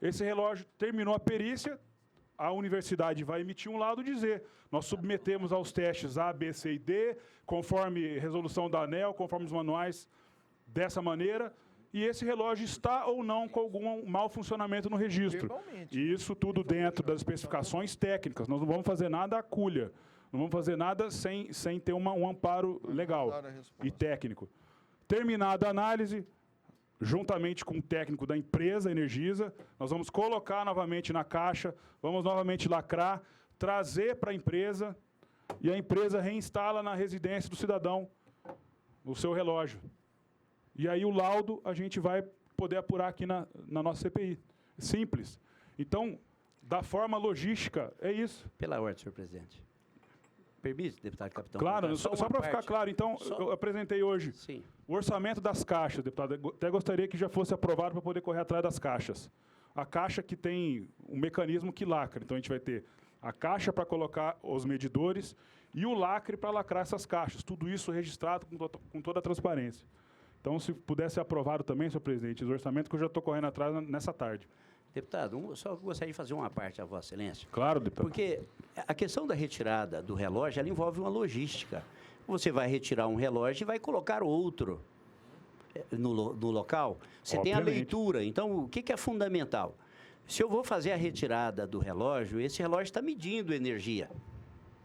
Esse relógio terminou a perícia, a universidade vai emitir um laudo e dizer, nós submetemos aos testes A, B, C e D, conforme resolução da ANEEL, conforme os manuais, dessa maneira, e esse relógio está ou não com algum mau funcionamento no registro. E isso tudo dentro das especificações técnicas. Nós não vamos fazer nada à culha. Não vamos fazer nada sem ter um amparo legal e técnico. Terminada a análise, juntamente com o técnico da empresa Energisa, nós vamos colocar novamente na caixa, vamos novamente lacrar, trazer para a empresa, e a empresa reinstala na residência do cidadão o seu relógio. E aí o laudo a gente vai poder apurar aqui na nossa CPI. Simples. Então, da forma logística, é isso. Pela ordem, senhor presidente. Permite, deputado Capitão? Claro, só para ficar claro, então, eu apresentei hoje o orçamento das caixas, deputado. Até gostaria que já fosse aprovado para poder correr atrás das caixas. A caixa que tem um mecanismo que lacra. Então, a gente vai ter a caixa para colocar os medidores e o lacre para lacrar essas caixas. Tudo isso registrado com toda a transparência. Então, se pudesse ser aprovado também, senhor presidente, o orçamento que eu já estou correndo atrás nessa tarde. Deputado, só gostaria de fazer uma parte a Vossa Excelência. Claro, deputado. Porque a questão da retirada do relógio, ela envolve uma logística. Você vai retirar um relógio e vai colocar outro no local. Você tem a leitura. Então, o que é fundamental? Se eu vou fazer a retirada do relógio, esse relógio está medindo energia.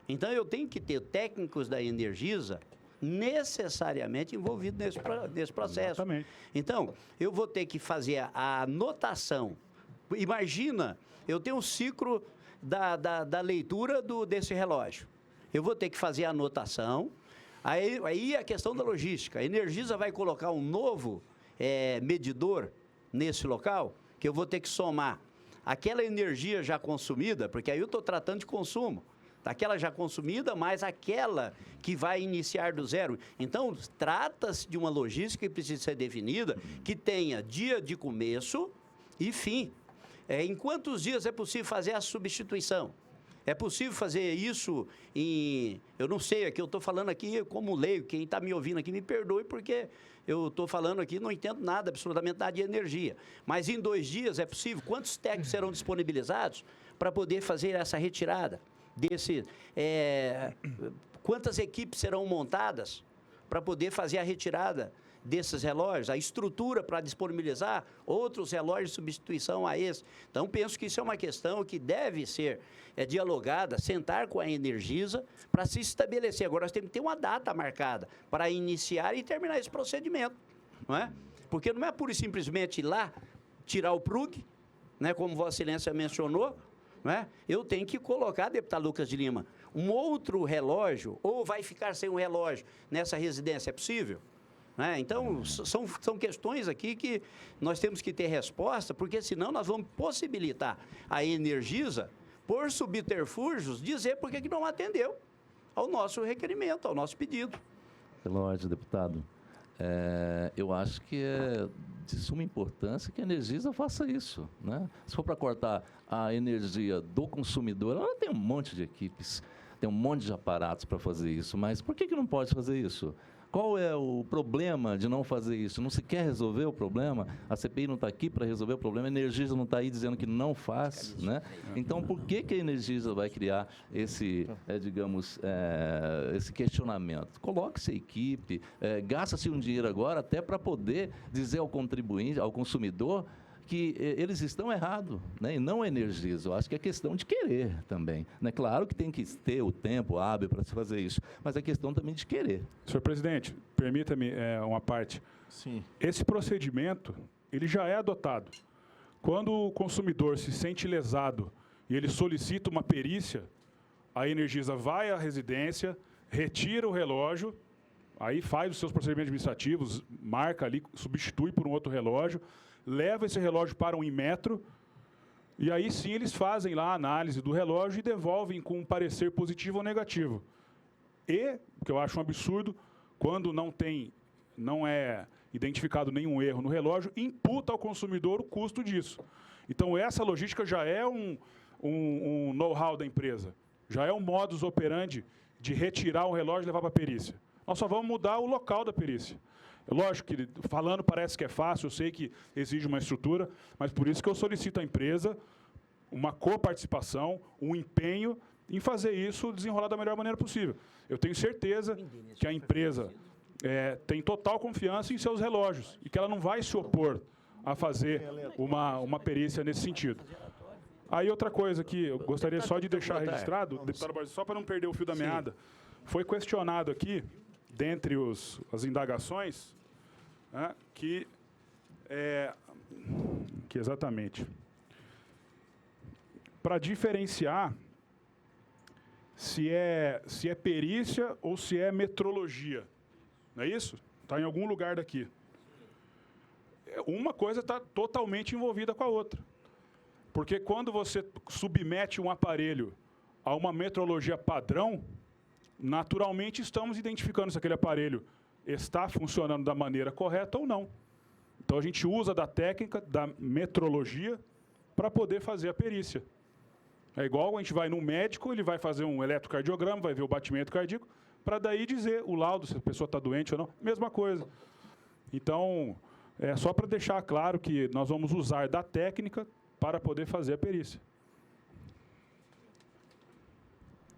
Então, eu tenho que ter técnicos da Energisa necessariamente envolvidos nesse processo. Exatamente. Então, eu vou ter que fazer a anotação. Imagina, eu tenho um ciclo da leitura desse relógio. Eu vou ter que fazer a anotação. Aí a questão da logística. A Energisa vai colocar um novo medidor nesse local, que eu vou ter que somar aquela energia já consumida, porque aí eu estou tratando de consumo. Aquela já consumida, mais aquela que vai iniciar do zero. Então, trata-se de uma logística que precisa ser definida, que tenha dia de começo e fim. Em quantos dias é possível fazer a substituição? É possível fazer isso em... Eu não sei, aqui eu estou falando aqui como leigo. Quem está me ouvindo aqui me perdoe, porque eu estou falando aqui, não entendo nada, absolutamente nada de energia. Mas em 2 dias é possível? Quantos técnicos serão disponibilizados para poder fazer essa retirada desse... quantas equipes serão montadas para poder fazer a retirada desses relógios, a estrutura para disponibilizar outros relógios de substituição a esse. Então, penso que isso é uma questão que deve ser dialogada, sentar com a Energisa para se estabelecer. Agora, nós temos que ter uma data marcada para iniciar e terminar esse procedimento, não é? Porque não é pura e simplesmente ir lá, tirar o plug, né, como Vossa Excelência mencionou, não é? Eu tenho que colocar, deputado Lucas de Lima, um outro relógio, ou vai ficar sem um relógio nessa residência, é possível? Então, são questões aqui que nós temos que ter resposta, porque senão nós vamos possibilitar a Energisa, por subterfúgios, dizer por que não atendeu ao nosso requerimento, ao nosso pedido. Pela ordem, deputado, eu acho que é de suma importância que a Energisa faça isso, né? Se for para cortar a energia do consumidor, ela tem um monte de equipes, tem um monte de aparatos para fazer isso, mas por que não pode fazer isso? Qual é o problema de não fazer isso? Não se quer resolver o problema? A CPI não está aqui para resolver o problema, a Energisa não está aí dizendo que não faz, né? Então, por que a Energisa vai criar esse, esse questionamento? Coloque-se a equipe, gasta-se um dinheiro agora até para poder dizer ao contribuinte, ao consumidor, que eles estão errados, né? E não a Energisa. Eu acho que é questão de querer também, né? Claro que tem que ter o tempo hábil para se fazer isso, mas é questão também de querer. Senhor presidente, permita-me uma parte. Sim. Esse procedimento, ele já é adotado. Quando o consumidor se sente lesado e ele solicita uma perícia, a Energisa vai à residência, retira o relógio, aí faz os seus procedimentos administrativos, marca ali, substitui por um outro relógio, leva esse relógio para um Inmetro, e aí sim eles fazem lá a análise do relógio e devolvem com um parecer positivo ou negativo. E, que eu acho um absurdo, quando não é identificado nenhum erro no relógio, imputa ao consumidor o custo disso. Então, essa logística já é um know-how da empresa, já é um modus operandi de retirar o relógio e levar para a perícia. Nós só vamos mudar o local da perícia. Lógico que, falando, parece que é fácil, eu sei que exige uma estrutura, mas por isso que eu solicito à empresa uma coparticipação, um empenho em fazer isso desenrolar da melhor maneira possível. Eu tenho certeza que a empresa tem total confiança em seus relógios e que ela não vai se opor a fazer uma perícia nesse sentido. Aí outra coisa que eu gostaria só de deixar registrado, deputado Borges, só para não perder o fio da meada, foi questionado aqui, dentre as indagações, né, que exatamente, para diferenciar se é perícia ou se é metrologia. Não é isso? Está em algum lugar daqui. Uma coisa está totalmente envolvida com a outra. Porque quando você submete um aparelho a uma metrologia padrão, naturalmente estamos identificando se aquele aparelho está funcionando da maneira correta ou não. Então, a gente usa da técnica, da metrologia, para poder fazer a perícia. É igual a gente vai num médico, ele vai fazer um eletrocardiograma, vai ver o batimento cardíaco, para daí dizer o laudo, se a pessoa está doente ou não. Mesma coisa. Então, é só para deixar claro que nós vamos usar da técnica para poder fazer a perícia.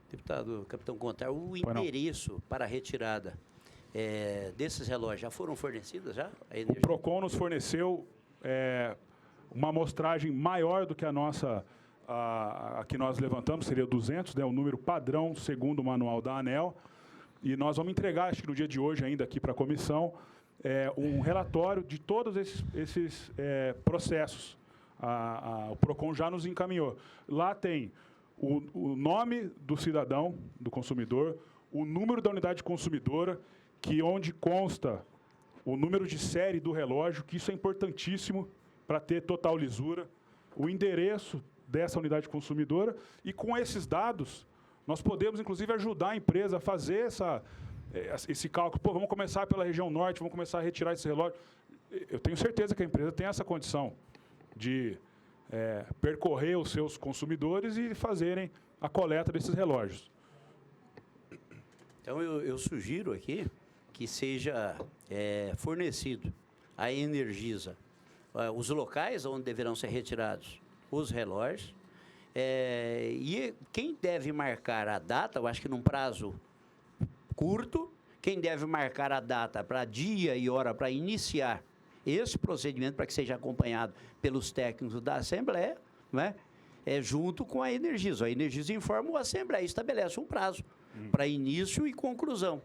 Deputado Capitão Contar, o endereço para a retirada desses relógios já foram fornecidos já? O PROCON nos forneceu uma amostragem maior do que a nossa, a que nós levantamos, seria 200, né, o número padrão segundo o manual da ANEEL, e nós vamos entregar, acho que no dia de hoje ainda aqui para a comissão, um relatório de todos esses processos. O PROCON já nos encaminhou. Lá tem o nome do cidadão, do consumidor, o número da unidade consumidora, que onde consta o número de série do relógio, que isso é importantíssimo para ter total lisura, o endereço dessa unidade consumidora, e com esses dados, nós podemos, inclusive, ajudar a empresa a fazer esse cálculo. Pô, vamos começar pela região norte, vamos começar a retirar esse relógio. Eu tenho certeza que a empresa tem essa condição de percorrer os seus consumidores e fazerem a coleta desses relógios. Então, eu sugiro aqui que seja fornecido à Energisa os locais onde deverão ser retirados os relógios. E quem deve marcar a data, eu acho que num prazo curto, quem deve marcar a data para dia e hora para iniciar esse procedimento, para que seja acompanhado pelos técnicos da Assembleia, né, junto com a Energisa. A Energisa informa o Assembleia e estabelece um prazo para início e conclusão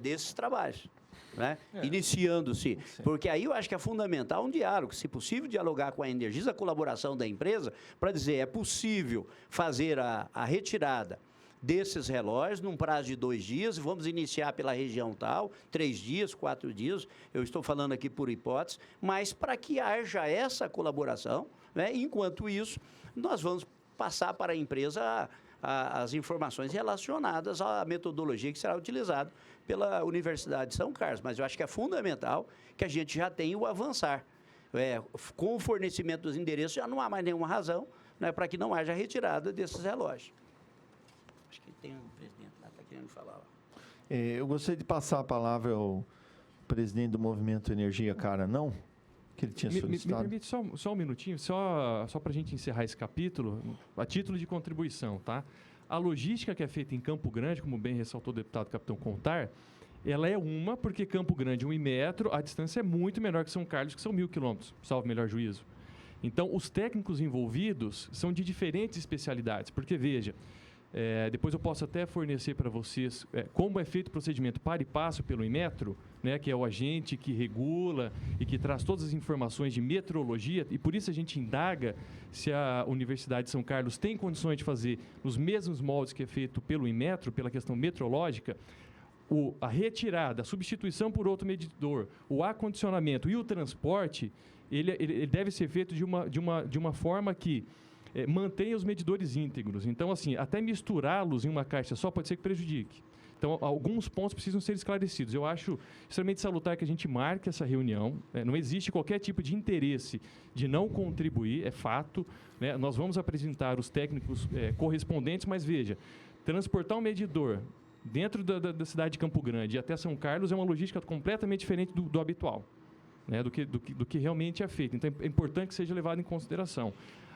desses trabalhos. Né? Iniciando-se, porque aí eu acho que é fundamental um diálogo, se possível dialogar com a Energisa, a colaboração da empresa, para dizer, é possível fazer a retirada desses relógios num prazo de 2 dias, vamos iniciar pela região tal, 3 dias, 4 dias, eu estou falando aqui por hipótese, mas para que haja essa colaboração, né? Enquanto isso, nós vamos passar para a empresa as informações relacionadas à metodologia que será utilizada pela Universidade de São Carlos. Mas eu acho que é fundamental que a gente já tenha o avançar. Com o fornecimento dos endereços, já não há mais nenhuma razão, né, para que não haja retirada desses relógios. Acho que tem um presidente lá que está querendo falar. Eu gostaria de passar a palavra ao presidente do Movimento Energia Cara Não, que ele tinha solicitado. Me permite só um minutinho, só para a gente encerrar esse capítulo, a título de contribuição, tá? A logística que é feita em Campo Grande, como bem ressaltou o deputado Capitão Contar, ela é porque Campo Grande, 1,5 metro, a distância é muito menor que São Carlos, que são 1.000 quilômetros, salvo melhor juízo. Então, os técnicos envolvidos são de diferentes especialidades, porque, veja, depois eu posso até fornecer para vocês como é feito o procedimento para e passo pelo Inmetro, né, que é o agente que regula e que traz todas as informações de metrologia, e por isso a gente indaga se a Universidade de São Carlos tem condições de fazer nos mesmos moldes que é feito pelo Inmetro, pela questão metrológica. A retirada, a substituição por outro medidor, o acondicionamento e o transporte, ele deve ser feito de uma forma que mantenha os medidores íntegros. Então, assim, até misturá-los em uma caixa só pode ser que prejudique. Então, alguns pontos precisam ser esclarecidos. Eu acho extremamente salutar que a gente marque essa reunião. Não existe qualquer tipo de interesse de não contribuir, é fato. Né? Nós vamos apresentar os técnicos correspondentes, mas veja, transportar um medidor dentro da cidade de Campo Grande e até São Carlos é uma logística completamente diferente do habitual, né? do que realmente é feito. Então, é importante que seja levado em consideração.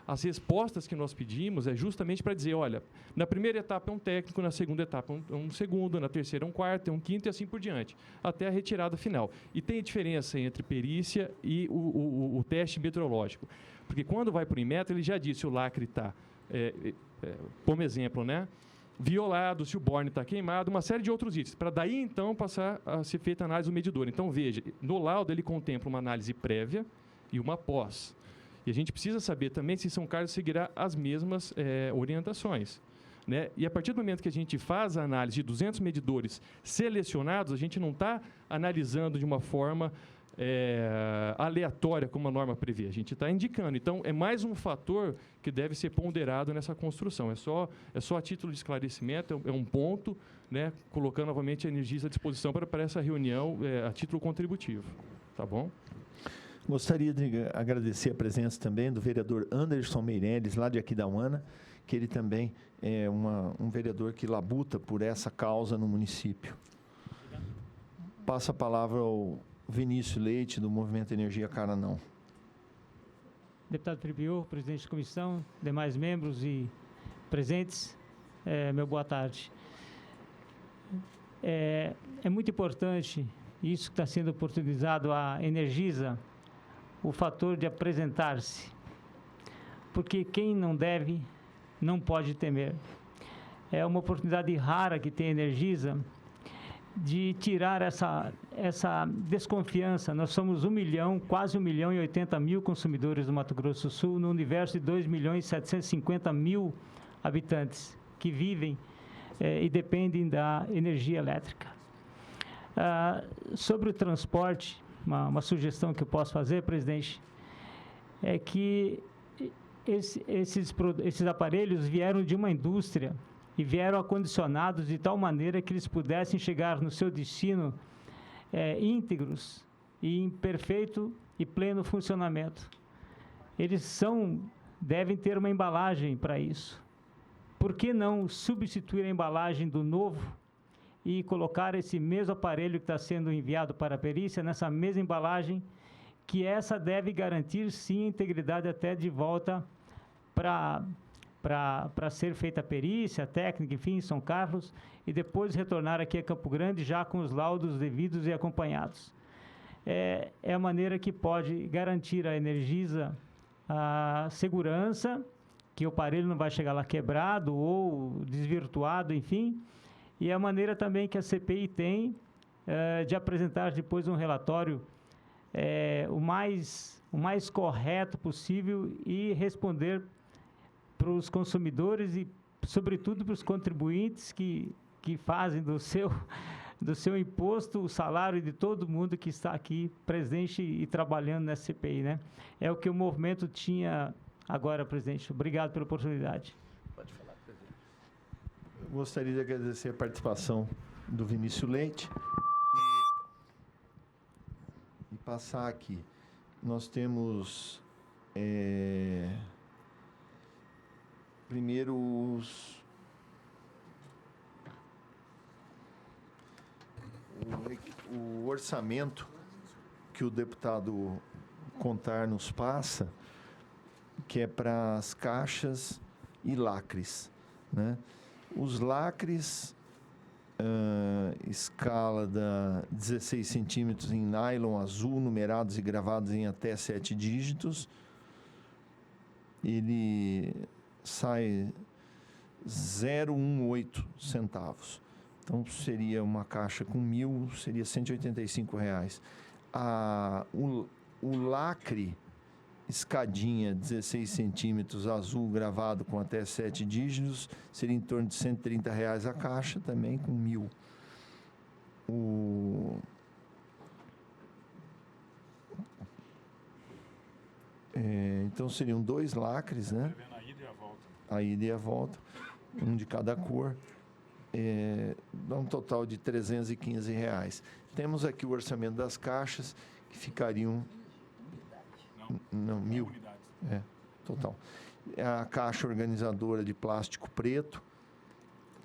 As respostas que nós pedimos é justamente para dizer, olha, na primeira etapa é um técnico, na segunda etapa é um segundo, na terceira é um quarto, é um quinto e assim por diante, até a retirada final. E tem diferença entre perícia e o teste meteorológico. Porque quando vai para o Inmetro, ele já disse, o lacre está, como exemplo, né, violado, se o borne está queimado, uma série de outros itens, para daí então passar a ser feita a análise do medidor. Então, veja, no laudo ele contempla uma análise prévia e uma pós. E a gente precisa saber também se São Carlos seguirá as mesmas orientações. Né? E a partir do momento que a gente faz a análise de 200 medidores selecionados, a gente não está analisando de uma forma aleatória, como a norma prevê. A gente está indicando. Então, é mais um fator que deve ser ponderado nessa construção. É só a título de esclarecimento, é um ponto, né, colocando novamente a Energisa à disposição para essa reunião a título contributivo. Tá bom? Gostaria de agradecer a presença também do vereador Anderson Meireles, lá de Aquidauana, que ele também é um vereador que labuta por essa causa no município. Passo a palavra ao Vinícius Leite, do Movimento Energia Cara Não. Deputado Felipe Iorro, presidente da comissão, demais membros e presentes, meu boa tarde. É muito importante isso que está sendo oportunizado à Energisa, o fator de apresentar-se, porque quem não deve, não pode temer. É uma oportunidade rara que tem a Energisa de tirar essa desconfiança. Nós somos 1 milhão, quase 1.080.000 consumidores do Mato Grosso do Sul, no universo de 2.750.000 habitantes que vivem e dependem da energia elétrica. Sobre o transporte, uma sugestão que eu posso fazer, presidente, é que esses aparelhos vieram de uma indústria e vieram acondicionados de tal maneira que eles pudessem chegar no seu destino íntegros e em perfeito e pleno funcionamento. Eles devem ter uma embalagem para isso. por que não substituir a embalagem do novo e colocar esse mesmo aparelho que está sendo enviado para a perícia nessa mesma embalagem, que essa deve garantir, sim, a integridade até de volta para ser feita a perícia, a técnica, enfim, em São Carlos, e depois retornar aqui a Campo Grande já com os laudos devidos e acompanhados. É a maneira que pode garantir a Energisa a segurança, que o aparelho não vai chegar lá quebrado ou desvirtuado, enfim, e é a maneira também que a CPI tem de apresentar depois um relatório o mais correto possível e responder para os consumidores e, sobretudo, para os contribuintes que fazem do seu imposto o salário de todo mundo que está aqui presente e trabalhando nessa CPI, né? É o que o movimento tinha agora, presidente. Obrigado pela oportunidade. Pode falar, presidente. Eu gostaria de agradecer a participação do Vinícius Leite e passar aqui. Nós temos primeiro o orçamento que o deputado Contar nos passa, que é para as caixas e lacres, né? Os lacres, escala da 16 centímetros em nylon azul, numerados e gravados em até 7 dígitos. Ele sai 0,18 centavos. Então, seria uma caixa com 1.000, seria R$ 185. O lacre, escadinha, 16 centímetros, azul, gravado com até 7 dígitos, seria em torno de R$ 130 a caixa, também com 1.000. Então, seriam 2 lacres, né? A ida e a volta. A ida e a volta, um de cada cor. Dá um total de R$ 315. Temos aqui o orçamento das caixas, que ficariam... Não, 1.000. Unidades. Total. A caixa organizadora de plástico preto,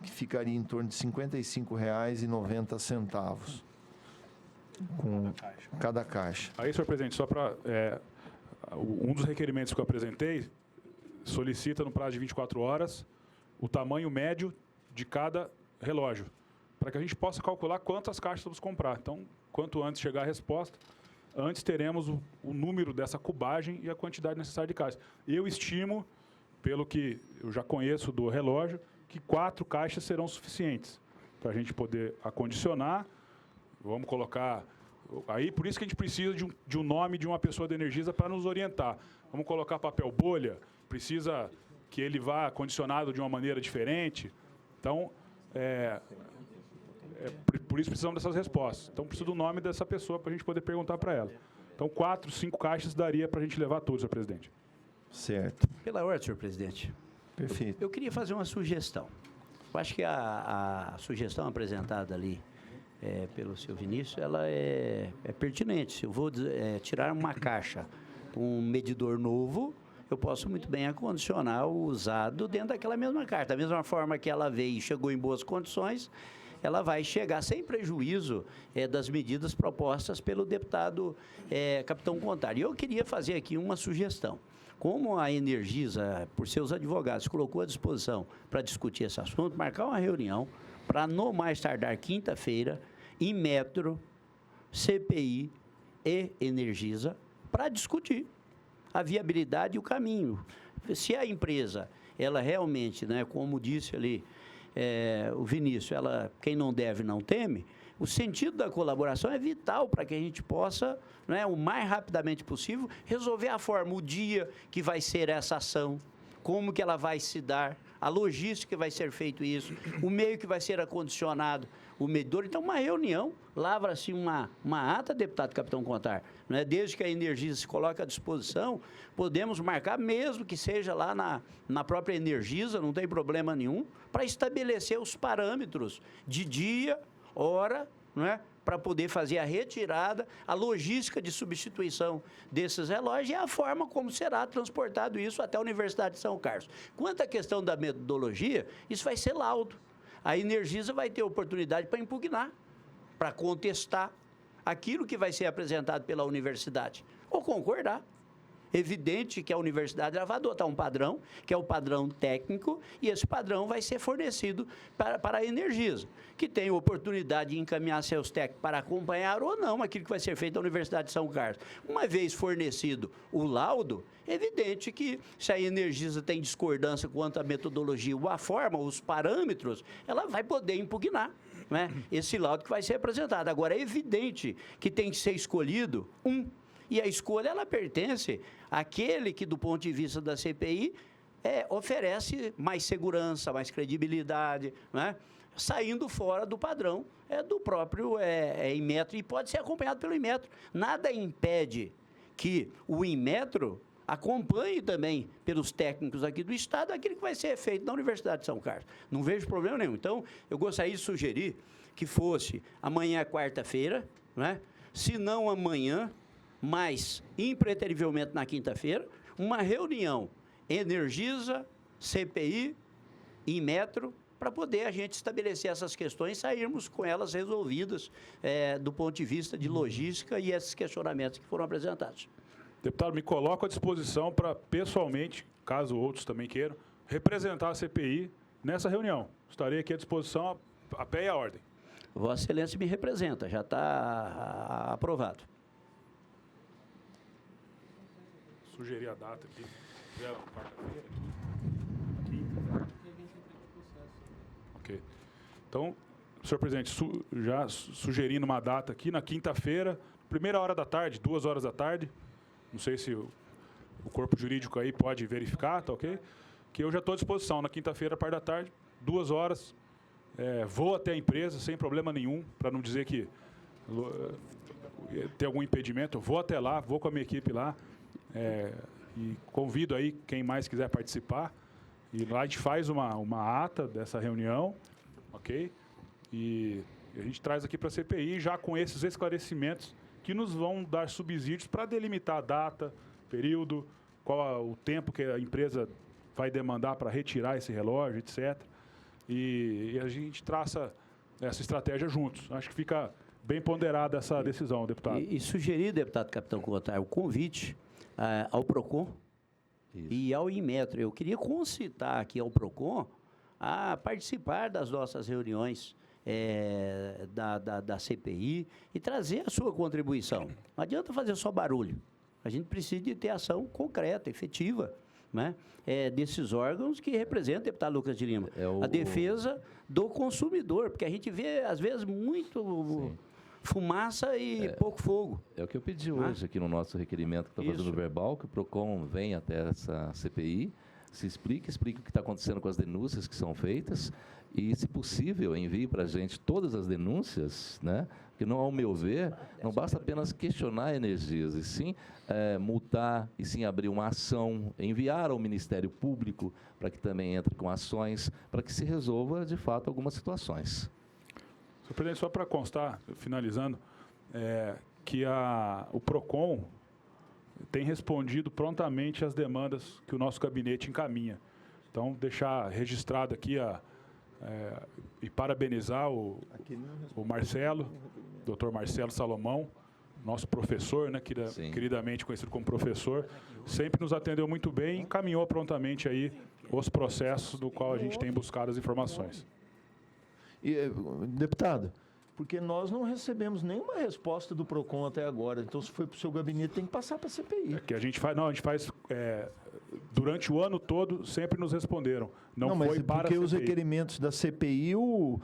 que ficaria em torno de R$ 55,90 com cada caixa. Aí, senhor presidente, só para... um dos requerimentos que eu apresentei solicita, no prazo de 24 horas, o tamanho médio de cada relógio, para que a gente possa calcular quantas caixas vamos comprar. Então, quanto antes chegar a resposta, antes teremos o número dessa cubagem e a quantidade necessária de caixas. Eu estimo, pelo que eu já conheço do relógio, que 4 caixas serão suficientes para a gente poder acondicionar. Vamos colocar... Aí, por isso que a gente precisa de um nome de uma pessoa da Energisa para nos orientar. Vamos colocar papel bolha, precisa que ele vá condicionado de uma maneira diferente. Então, por isso precisamos dessas respostas. Então, preciso do nome dessa pessoa para a gente poder perguntar para ela. Então, 4, 5 caixas daria para a gente levar todos, senhor presidente. Certo. Pela ordem, senhor presidente. Perfeito. Eu queria fazer uma sugestão. Eu acho que a sugestão apresentada ali pelo seu Vinícius, ela é pertinente. Se eu vou tirar uma caixa com um medidor novo, eu posso muito bem acondicionar o usado dentro daquela mesma caixa. Da mesma forma que ela veio e chegou em boas condições, ela vai chegar sem prejuízo das medidas propostas pelo deputado Capitão Contar. E eu queria fazer aqui uma sugestão. Como a Energisa, por seus advogados, colocou à disposição para discutir esse assunto, marcar uma reunião para, no mais tardar quinta-feira, em Metro, CPI e Energisa, para discutir a viabilidade e o caminho. Se a empresa, ela realmente, né, como disse ali o Vinícius, quem não deve não teme, o sentido da colaboração é vital para que a gente possa, né, o mais rapidamente possível, resolver a forma, o dia que vai ser essa ação, como que ela vai se dar, a logística que vai ser feito isso, o meio que vai ser acondicionado, o medidor. Então, uma reunião, lavra-se uma ata, deputado Capitão Contar, né? Desde que a Energisa se coloque à disposição, podemos marcar, mesmo que seja lá na própria Energisa, não tem problema nenhum, para estabelecer os parâmetros de dia, hora não é? Para poder fazer a retirada, a logística de substituição desses relógios e a forma como será transportado isso até a Universidade de São Carlos. Quanto à questão da metodologia, isso vai ser laudo. A Energisa vai ter oportunidade para impugnar, para contestar aquilo que vai ser apresentado pela universidade, ou concordar. Evidente que a universidade vai adotar um padrão, que é o padrão técnico, e esse padrão vai ser fornecido para a Energisa, que tem oportunidade de encaminhar seus técnicos para acompanhar ou não aquilo que vai ser feito na Universidade de São Carlos. Uma vez fornecido o laudo, é evidente que se a Energisa tem discordância quanto à metodologia ou à forma, os parâmetros, ela vai poder impugnar, né, esse laudo que vai ser apresentado. Agora, é evidente que tem que ser escolhido e a escolha, ela pertence àquele que, do ponto de vista da CPI, oferece mais segurança, mais credibilidade, né? Saindo fora do padrão do próprio Inmetro, e pode ser acompanhado pelo Inmetro. Nada impede que o Inmetro acompanhe também, pelos técnicos aqui do Estado, aquilo que vai ser feito na Universidade de São Carlos. Não vejo problema nenhum. Então, eu gostaria de sugerir que fosse amanhã, quarta-feira, né? Se não amanhã, mas impreterivelmente na quinta-feira, uma reunião Energisa, CPI, Inmetro, para poder a gente estabelecer essas questões e sairmos com elas resolvidas do ponto de vista de logística e esses questionamentos que foram apresentados. Deputado, me coloco à disposição para, pessoalmente, caso outros também queiram, representar a CPI nessa reunião. Estarei aqui à disposição, a pé e a ordem. Vossa Excelência me representa, já está aprovado. Sugerir a data aqui. Quarta-feira. Ok. Então, senhor presidente, já sugerindo uma data aqui, na quinta-feira, primeira hora da tarde, 2 horas da tarde. Não sei se o corpo jurídico aí pode verificar, tá ok? Que eu já estou à disposição, na quinta-feira, a parte da tarde, 2 horas. Vou até a empresa, sem problema nenhum, para não dizer que tem algum impedimento. Vou até lá, vou com a minha equipe lá. E convido aí quem mais quiser participar. E lá a gente faz uma ata dessa reunião, ok? E a gente traz aqui para a CPI já com esses esclarecimentos que nos vão dar subsídios para delimitar a data, período, qual o tempo que a empresa vai demandar para retirar esse relógio, etc. E a gente traça essa estratégia juntos. Acho que fica bem ponderada essa decisão, deputado. E sugerir, deputado Capitão Contar, o convite ao PROCON e ao Inmetro. Eu queria concitar aqui ao PROCON a participar das nossas reuniões da CPI e trazer a sua contribuição. Não adianta fazer só barulho. A gente precisa de ter ação concreta, efetiva, né? Desses órgãos que representam, deputado Lucas de Lima, a defesa do consumidor, porque a gente vê, às vezes, muito fumaça e pouco fogo. É o que eu pedi hoje aqui no nosso requerimento que está fazendo verbal, que o PROCON venha até essa CPI, se explique o que está acontecendo com as denúncias que são feitas e, se possível, envie para a gente todas as denúncias, né? Que, não, ao meu ver, não basta apenas questionar a Energisa, e sim multar, e sim abrir uma ação, enviar ao Ministério Público para que também entre com ações, para que se resolva, de fato, algumas situações. Senhor presidente, só para constar, finalizando, que o PROCON tem respondido prontamente às demandas que o nosso gabinete encaminha. Então, deixar registrado aqui e parabenizar o Marcelo, doutor Marcelo Salomão, nosso professor, né, queridamente conhecido como professor, sempre nos atendeu muito bem e encaminhou prontamente aí os processos do qual a gente tem buscado as informações. Deputado, porque nós não recebemos nenhuma resposta do PROCON até agora. Então, se foi para o seu gabinete, tem que passar para a CPI. Que a gente faz durante o ano todo, sempre nos responderam. Não mas foi para porque a os CPI. requerimentos da CPI, o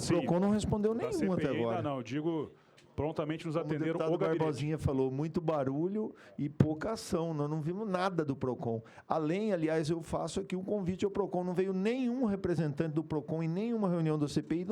PROCON não respondeu Da nenhum CPI, até agora. Não, digo, prontamente nos atenderam O deputado o gabinete. Barbosinha falou, muito barulho e pouca ação. Nós não vimos nada do PROCON. Além, aliás, eu faço aqui um convite ao PROCON. Não veio nenhum representante do PROCON em nenhuma reunião da CPI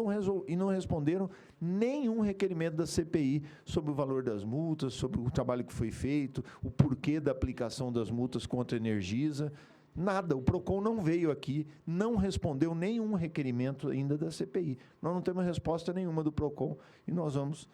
e não responderam nenhum requerimento da CPI sobre o valor das multas, sobre o trabalho que foi feito, o porquê da aplicação das multas contra a Energisa. Nada. O PROCON não veio aqui, não respondeu nenhum requerimento ainda da CPI. Nós não temos resposta nenhuma do PROCON e nós vamos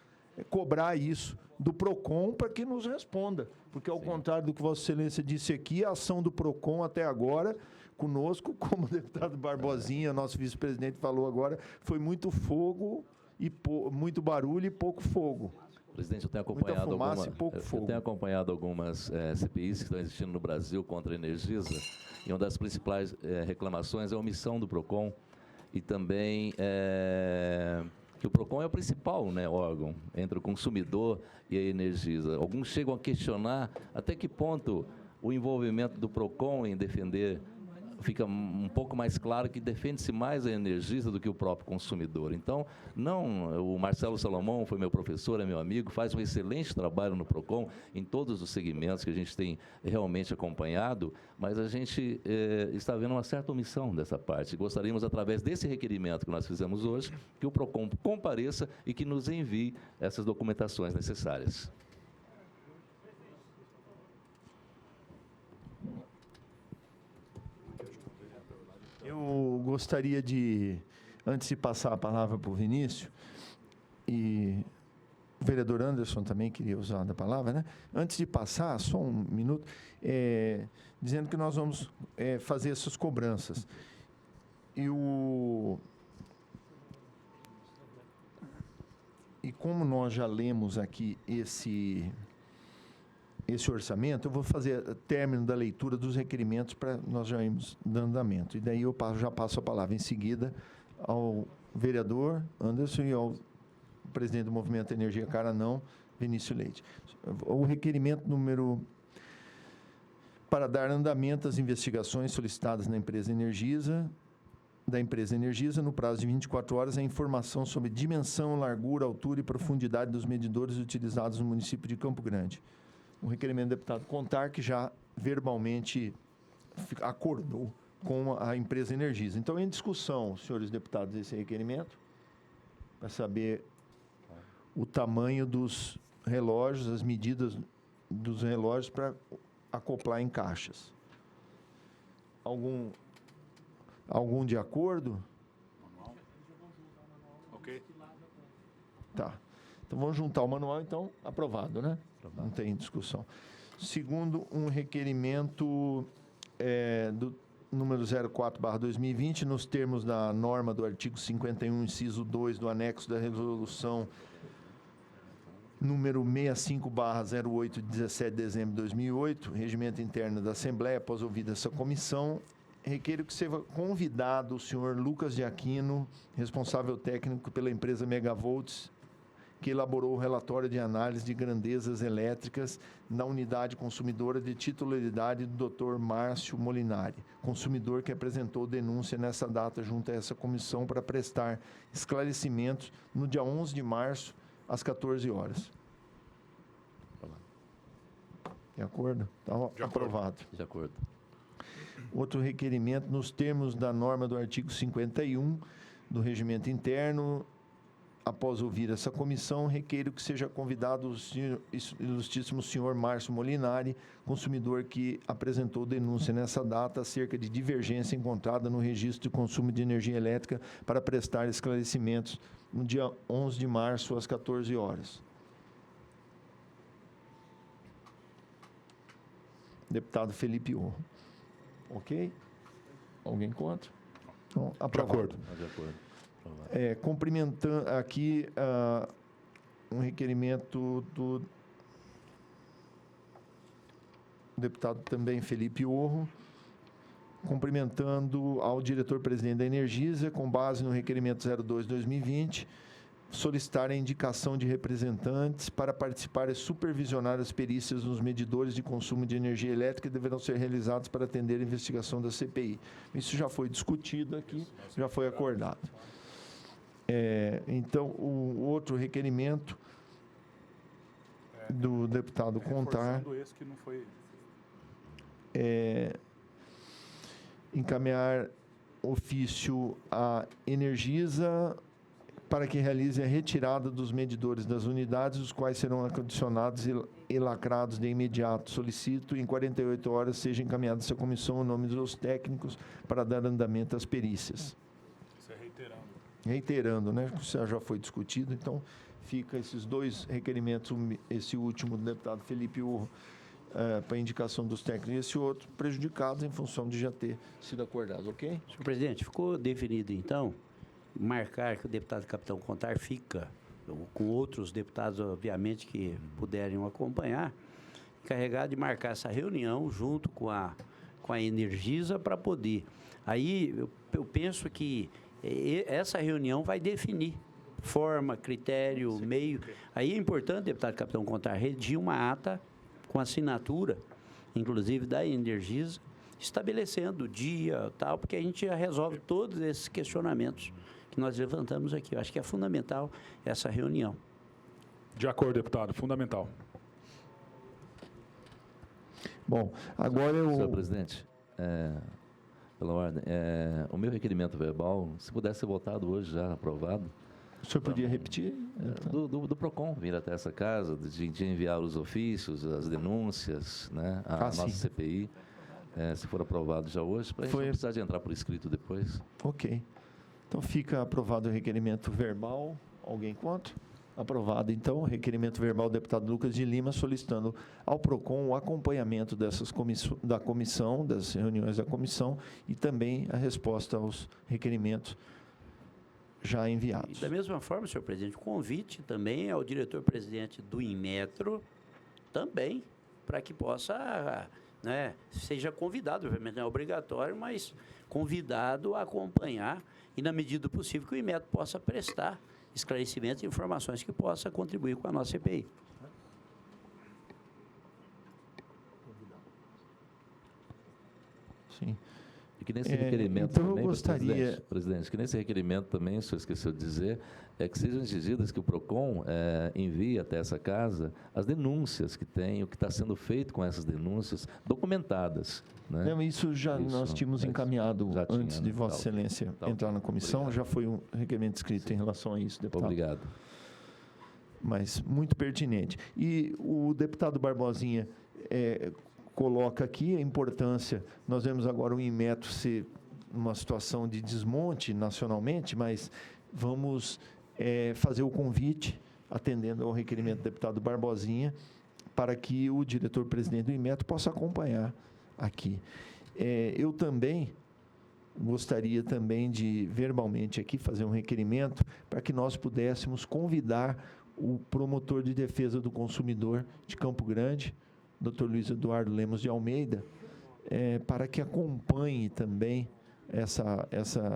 cobrar isso do PROCON para que nos responda. Porque, ao contrário do que Vossa Excelência disse aqui, a ação do PROCON até agora, conosco, como o deputado Barbosinha, nosso vice-presidente, falou agora, foi muito fogo, e muito barulho e pouco fogo. Presidente, eu tenho Muita acompanhado, fumaça e pouco fogo. eu tenho acompanhado algumas CPIs que estão existindo no Brasil contra a Energisa, e uma das principais reclamações é a omissão do PROCON e também que o PROCON é o principal, né, órgão entre o consumidor e a Energisa. Alguns chegam a questionar até que ponto o envolvimento do PROCON em defender, fica um pouco mais claro que defende-se mais a Energisa do que o próprio consumidor. Então, o Marcelo Salomão foi meu professor, é meu amigo, faz um excelente trabalho no PROCON, em todos os segmentos que a gente tem realmente acompanhado, mas a gente está vendo uma certa omissão dessa parte. Gostaríamos, através desse requerimento que nós fizemos hoje, que o PROCON compareça e que nos envie essas documentações necessárias. Eu gostaria de, antes de passar a palavra para o Vinícius, e o vereador Anderson também queria usar da palavra, né? Antes de passar, só um minuto, dizendo que nós vamos fazer essas cobranças. E como nós já lemos aqui esse orçamento, eu vou fazer término da leitura dos requerimentos para nós já irmos dando andamento. E daí eu já passo a palavra em seguida ao vereador Anderson e ao presidente do Movimento Energia Cara Não, Vinícius Leite. O requerimento número para dar andamento às investigações solicitadas da empresa Energisa, no prazo de 24 horas, a informação sobre dimensão, largura, altura e profundidade dos medidores utilizados no município de Campo Grande. O requerimento do deputado Contar, que já verbalmente acordou com a empresa Energisa. Então, em discussão, senhores deputados, esse requerimento, para saber o tamanho dos relógios, as medidas dos relógios para acoplar em caixas. Algum de acordo? Ok. Tá. Então, vamos juntar o manual, então, aprovado, né? Não tem discussão. Segundo, um requerimento do número 04/2020, nos termos da norma do artigo 51, inciso 2 do anexo da resolução número 65/08, de 17 de dezembro de 2008, regimento interno da Assembleia, após ouvida essa comissão, requeiro que seja convidado o senhor Lucas de Aquino, responsável técnico pela empresa Megavolts, que elaborou o relatório de análise de grandezas elétricas na unidade consumidora de titularidade do Dr. Márcio Molinari, consumidor que apresentou denúncia nessa data junto a essa comissão para prestar esclarecimentos no dia 11 de março, às 14 horas. De acordo? Então, aprovado. De acordo. Outro requerimento, nos termos da norma do artigo 51 do regimento interno, após ouvir essa comissão, requeiro que seja convidado o ilustríssimo senhor Márcio Molinari, consumidor que apresentou denúncia nessa data acerca de divergência encontrada no registro de consumo de energia elétrica para prestar esclarecimentos no dia 11 de março, às 14 horas. Deputado Felipe Orro. Ok? Alguém contra? Então, aprovado. De acordo. Cumprimentando aqui um requerimento do deputado também Felipe Orro, cumprimentando ao diretor-presidente da Energisa, com base no requerimento 02/2020, solicitar a indicação de representantes para participar e supervisionar as perícias nos medidores de consumo de energia elétrica que deverão ser realizados para atender a investigação da CPI. Isso já foi discutido aqui, já foi acordado. Então, o outro requerimento do deputado Contar Esse que não foi... encaminhar ofício à Energisa para que realize a retirada dos medidores das unidades, os quais serão acondicionados e lacrados de imediato. Solicito, em 48 horas, seja encaminhado essa comissão o nome dos técnicos para dar andamento às perícias. Isso é reiterando. Reiterando, né? Isso já foi discutido, então fica esses dois requerimentos, esse último do deputado Felipe Urro, para indicação dos técnicos, e esse outro prejudicados em função de já ter sido acordado, ok? Senhor presidente, ficou definido, então, marcar que o deputado Capitão Contar fica, com outros deputados, obviamente, que puderem o acompanhar, encarregado de marcar essa reunião junto com a Energisa para poder. Aí, eu penso que essa reunião vai definir forma, critério, meio. Aí é importante, deputado Capitão Contar, redigir uma ata com assinatura, inclusive da Energisa, estabelecendo o dia, tal, porque a gente já resolve todos esses questionamentos que nós levantamos aqui. Eu acho que é fundamental essa reunião. De acordo, deputado, fundamental. Bom, agora Senhor presidente, pela ordem, o meu requerimento verbal, se pudesse ser votado hoje já, aprovado, o senhor podia repetir? do PROCON vir até essa casa, de enviar os ofícios, as denúncias, né, a sim. nossa CPI, se for aprovado já hoje, para a gente não precisar de entrar por escrito depois. Ok. Então, fica aprovado o requerimento verbal. Alguém contra? Aprovado, então, o requerimento verbal do deputado Lucas de Lima, solicitando ao PROCON o acompanhamento das reuniões da comissão e também a resposta aos requerimentos já enviados. E da mesma forma, senhor presidente, o convite também ao diretor-presidente do Inmetro, também, para que possa, né, seja convidado, obviamente não é obrigatório, mas convidado a acompanhar e, na medida do possível, que o Inmetro possa prestar esclarecimentos e informações que possa contribuir com a nossa CPI. Sim. E que nesse requerimento então também, eu gostaria... presidente, que nesse requerimento também, o senhor esqueceu de dizer, que sejam exigidas que o PROCON envie até essa casa as denúncias que tem, o que está sendo feito com essas denúncias documentadas. Né? Não, isso nós tínhamos encaminhado antes de Vossa Excelência entrar na comissão, obrigado. Já foi um requerimento escrito em relação a isso, deputado. Obrigado. Mas muito pertinente. E o deputado Barbosinha coloca aqui a importância, nós vemos agora o Inmetro ser uma situação de desmonte nacionalmente, mas vamos fazer o convite, atendendo ao requerimento do deputado Barbosinha, para que o diretor-presidente do Inmetro possa acompanhar aqui. Eu também gostaria também de, verbalmente aqui, fazer um requerimento para que nós pudéssemos convidar o promotor de defesa do consumidor de Campo Grande, Dr. Luiz Eduardo Lemos de Almeida, para que acompanhe também essa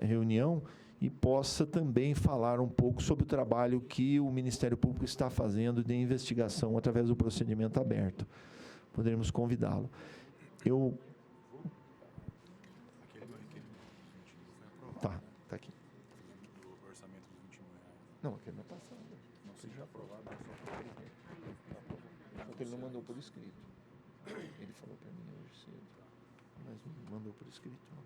reunião e possa também falar um pouco sobre o trabalho que o Ministério Público está fazendo de investigação através do procedimento aberto. Poderemos convidá-lo. Tá aqui. Não, aquele não é passado. Não seja aprovado. Porque ele não mandou por escrito. Ele falou para mim hoje cedo, mas não mandou por escrito. Não.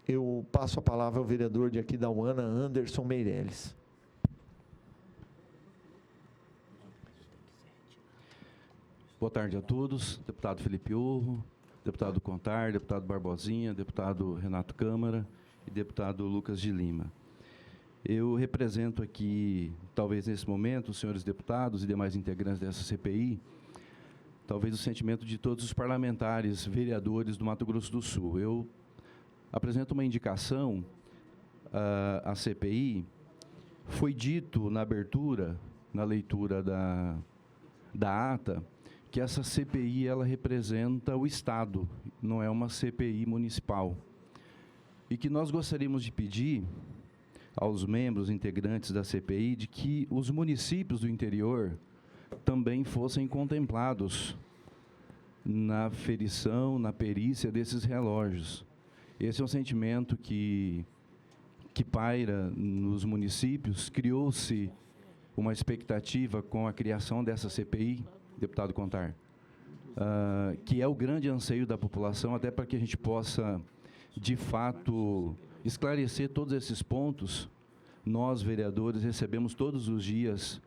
Eu passo a palavra ao vereador de Aquidauana, Anderson Meirelles. Boa tarde a todos. Deputado Felipe Urro, deputado Contar, deputado Barbosinha, deputado Renato Câmara e deputado Lucas de Lima. Eu represento aqui, talvez nesse momento, os senhores deputados e demais integrantes dessa CPI, talvez o sentimento de todos os parlamentares, vereadores do Mato Grosso do Sul. Eu apresento uma indicação à CPI. Foi dito na abertura, na leitura da ata, que essa CPI ela representa o Estado, não é uma CPI municipal. E que nós gostaríamos de pedir aos membros integrantes da CPI de que os municípios do interior também fossem contemplados na ferição, na perícia desses relógios. Esse é um sentimento que paira nos municípios. Criou-se uma expectativa com a criação dessa CPI, deputado Contar, que é o grande anseio da população, até para que a gente possa, de fato, esclarecer todos esses pontos. Nós, vereadores, recebemos todos os dias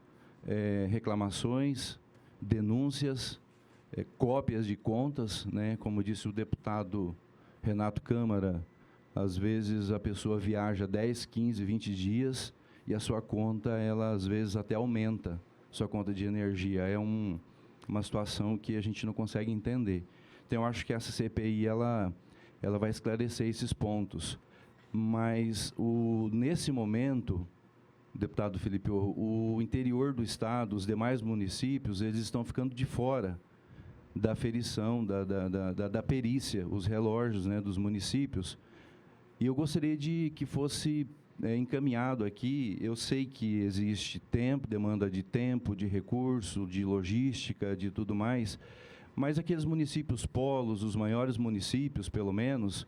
reclamações, denúncias, cópias de contas, né? Como disse o deputado Renato Câmara, às vezes a pessoa viaja 10, 15, 20 dias e a sua conta, ela às vezes até aumenta, sua conta de energia. É uma situação que a gente não consegue entender. Então, eu acho que essa CPI, ela vai esclarecer esses pontos. Mas, nesse momento, deputado Felipe Orro, o interior do Estado, os demais municípios, eles estão ficando de fora da aferição, da perícia, os relógios, né, dos municípios. E eu gostaria de que fosse encaminhado aqui. Eu sei que existe tempo, demanda de tempo, de recurso, de logística, de tudo mais, mas aqueles municípios polos, os maiores municípios, pelo menos,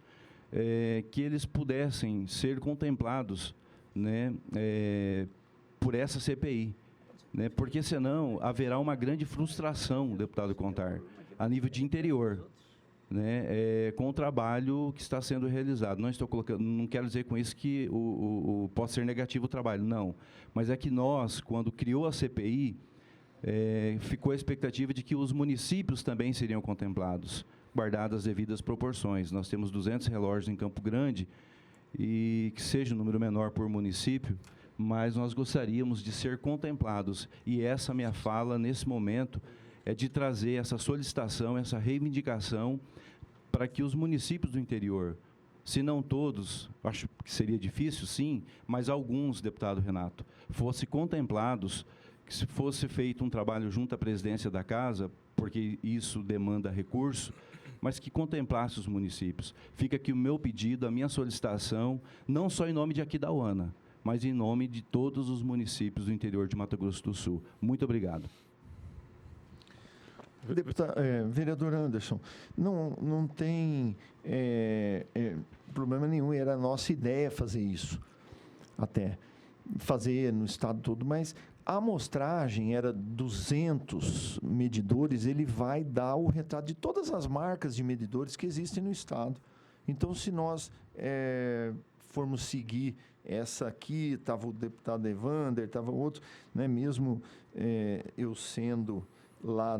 que eles pudessem ser contemplados, né, por essa CPI. Né, porque, senão, haverá uma grande frustração, deputado Contar, a nível de interior, né, com o trabalho que está sendo realizado. Não estou colocando, não quero dizer com isso que possa ser negativo o trabalho, não. Mas é que nós, quando criou a CPI, ficou a expectativa de que os municípios também seriam contemplados, guardadas as devidas proporções. Nós temos 200 relógios em Campo Grande, e que seja um número menor por município, mas nós gostaríamos de ser contemplados. E essa minha fala, nesse momento, é de trazer essa solicitação, essa reivindicação, para que os municípios do interior, se não todos, acho que seria difícil, sim, mas alguns, deputado Renato, fossem contemplados, que se fosse feito um trabalho junto à presidência da Casa, porque isso demanda recurso, mas que contemplasse os municípios. Fica aqui o meu pedido, a minha solicitação, não só em nome de Aquidauana, mas em nome de todos os municípios do interior de Mato Grosso do Sul. Muito obrigado. Vereador Anderson, não tem problema nenhum, era a nossa ideia fazer isso, até fazer no estado todo, mas a amostragem era 200 medidores, ele vai dar o retrato de todas as marcas de medidores que existem no estado. Então, se nós formos seguir essa aqui, estava o deputado Evander, estava outro, né, mesmo eu sendo lá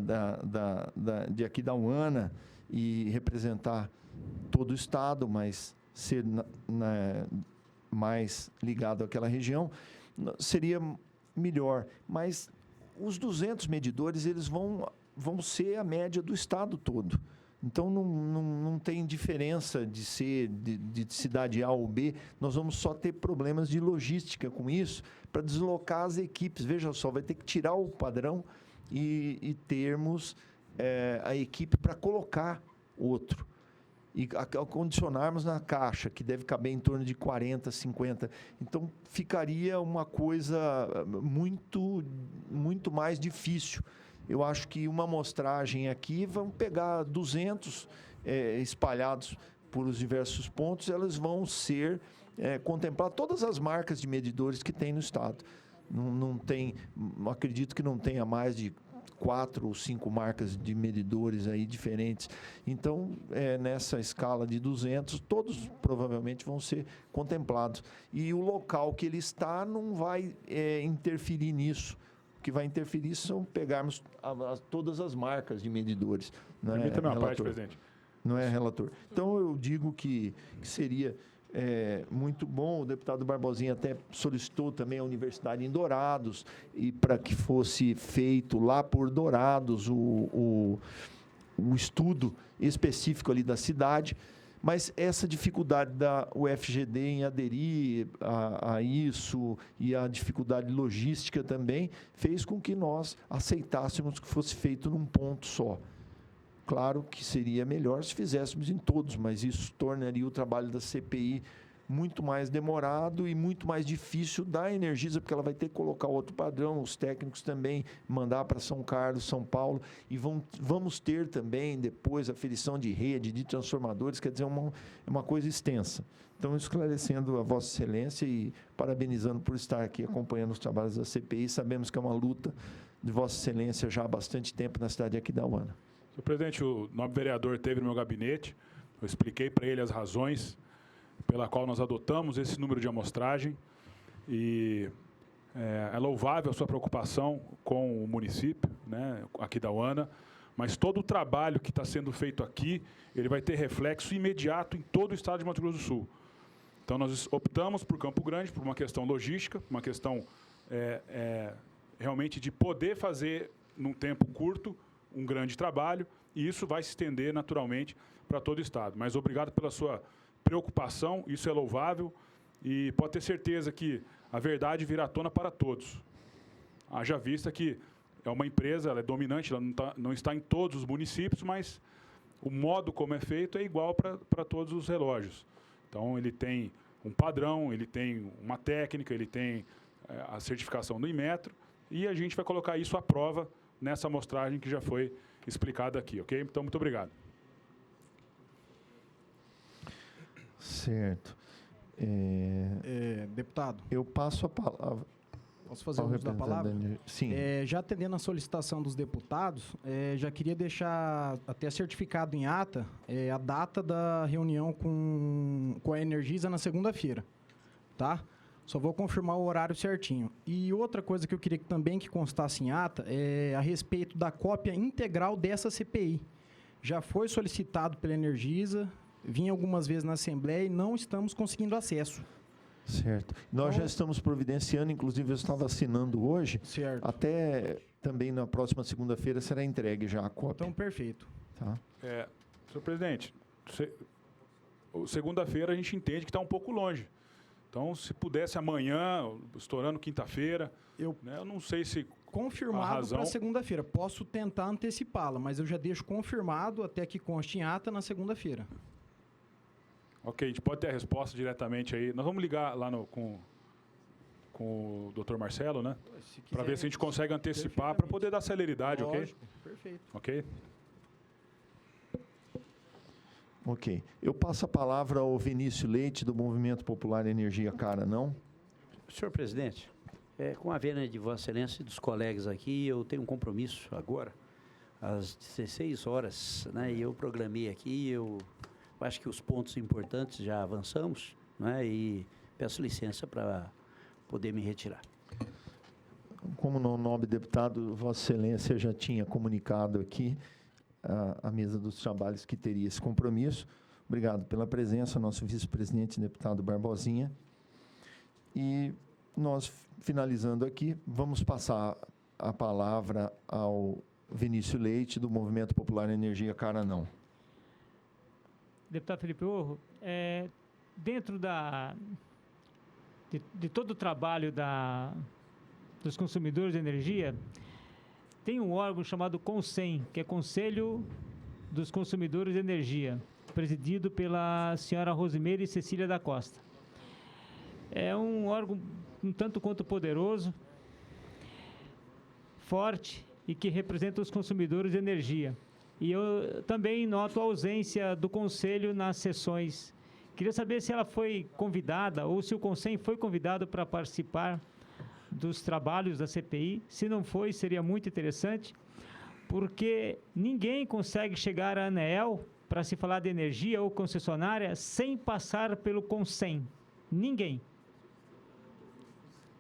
de Aquidauana e representar todo o estado, mas ser mais ligado àquela região, seria melhor. Mas os 200 medidores, eles vão ser a média do estado todo. Então, não tem diferença de ser de cidade A ou B. Nós vamos só ter problemas de logística com isso, para deslocar as equipes. Veja só, vai ter que tirar o padrão e termos a equipe para colocar outro. E condicionarmos na caixa, que deve caber em torno de 40, 50. Então, ficaria uma coisa muito, muito mais difícil. Eu acho que uma amostragem aqui, vamos pegar 200 espalhados por os diversos pontos, elas vão ser contemplar todas as marcas de medidores que tem no estado. Não acredito que não tenha mais de 4 ou 5 marcas de medidores aí diferentes. Então, nessa escala de 200, todos provavelmente vão ser contemplados. E o local que ele está não vai interferir nisso. O que vai interferir são pegarmos todas as marcas de medidores. Permita-me uma parte, presidente. Não é, relator? Então, eu digo que seria muito bom. O deputado Barbosinha até solicitou também a Universidade em Dourados, e para que fosse feito lá por Dourados o estudo específico ali da cidade. Mas essa dificuldade da UFGD em aderir a isso e a dificuldade logística também fez com que nós aceitássemos que fosse feito num ponto só. Claro que seria melhor se fizéssemos em todos, mas isso tornaria o trabalho da CPI muito mais demorado e muito mais difícil da Energisa, porque ela vai ter que colocar outro padrão, os técnicos também mandar para São Carlos, São Paulo, e vamos ter também depois a aferição de rede, de transformadores, quer dizer, uma coisa extensa. Então, esclarecendo a Vossa Excelência e parabenizando por estar aqui acompanhando os trabalhos da CPI, sabemos que é uma luta de Vossa Excelência já há bastante tempo na cidade de Aquidauana. Senhor presidente, o nobre vereador esteve no meu gabinete, eu expliquei para ele as razões pela qual nós adotamos esse número de amostragem. E é louvável a sua preocupação com o município, né, aqui da UANA, mas todo o trabalho que está sendo feito aqui, ele vai ter reflexo imediato em todo o estado de Mato Grosso do Sul. Então, nós optamos por Campo Grande, por uma questão logística, uma questão realmente de poder fazer, num tempo curto, um grande trabalho, e isso vai se estender naturalmente para todo o estado. Mas obrigado pela sua preocupação, isso é louvável, e pode ter certeza que a verdade virá à tona para todos. Haja vista que é uma empresa, ela é dominante, ela não está em todos os municípios, mas o modo como é feito é igual para todos os relógios. Então, ele tem um padrão, ele tem uma técnica, ele tem a certificação do Inmetro, e a gente vai colocar isso à prova nessa amostragem que já foi explicada aqui, ok? Então, muito obrigado. Certo. Deputado, Eu passo a palavra posso fazer ao uso da palavra? representante. Sim. Já atendendo a solicitação dos deputados, já queria deixar até certificado em ata a data da reunião com a Energisa na segunda-feira, tá? Só vou confirmar o horário certinho. E outra coisa que eu queria também que constasse em ata é a respeito da cópia integral dessa CPI. Já foi solicitado pela Energisa, vim algumas vezes na Assembleia e não estamos conseguindo acesso. Certo. Nós já estamos providenciando, inclusive eu estava assinando hoje. Certo. Até também na próxima segunda-feira será entregue já a cópia. Então, perfeito. Tá? Senhor presidente, segunda-feira a gente entende que está um pouco longe. Então, se pudesse amanhã, estourando quinta-feira, eu não sei se confirmado para segunda-feira. Posso tentar antecipá-la, mas eu já deixo confirmado até que conste em ata na segunda-feira. Ok, a gente pode ter a resposta diretamente aí. Nós vamos ligar lá com o Dr. Marcelo, né? Para ver se a gente consegue antecipar, para poder dar celeridade, Lógico, ok? Perfeito. Ok? Ok. Eu passo a palavra ao Vinícius Leite, do Movimento Popular Energia Cara Não. Senhor presidente, com a vênia de Vossa Excelência e dos colegas aqui, eu tenho um compromisso agora, às 16 horas, né? E eu programei aqui, eu acho que os pontos importantes já avançamos, né? E peço licença para poder me retirar. Como nobre deputado, Vossa Excelência já tinha comunicado aqui a mesa dos trabalhos que teria esse compromisso. Obrigado pela presença, nosso vice-presidente, deputado Barbosinha. E nós, finalizando aqui, vamos passar a palavra ao Vinícius Leite, do Movimento Popular Energia Cara Não. Deputado Felipe Orro, dentro de todo o trabalho dos consumidores de energia, tem um órgão chamado CONSEM, que é Conselho dos Consumidores de Energia, presidido pela senhora Rosimeire Cecília da Costa. É um órgão um tanto quanto poderoso, forte e que representa os consumidores de energia. E eu também noto a ausência do Conselho nas sessões. Queria saber se ela foi convidada ou se o Conselho foi convidado para participar dos trabalhos da CPI. Se não foi, seria muito interessante, porque ninguém consegue chegar à ANEEL para se falar de energia ou concessionária sem passar pelo CONSEM. Ninguém.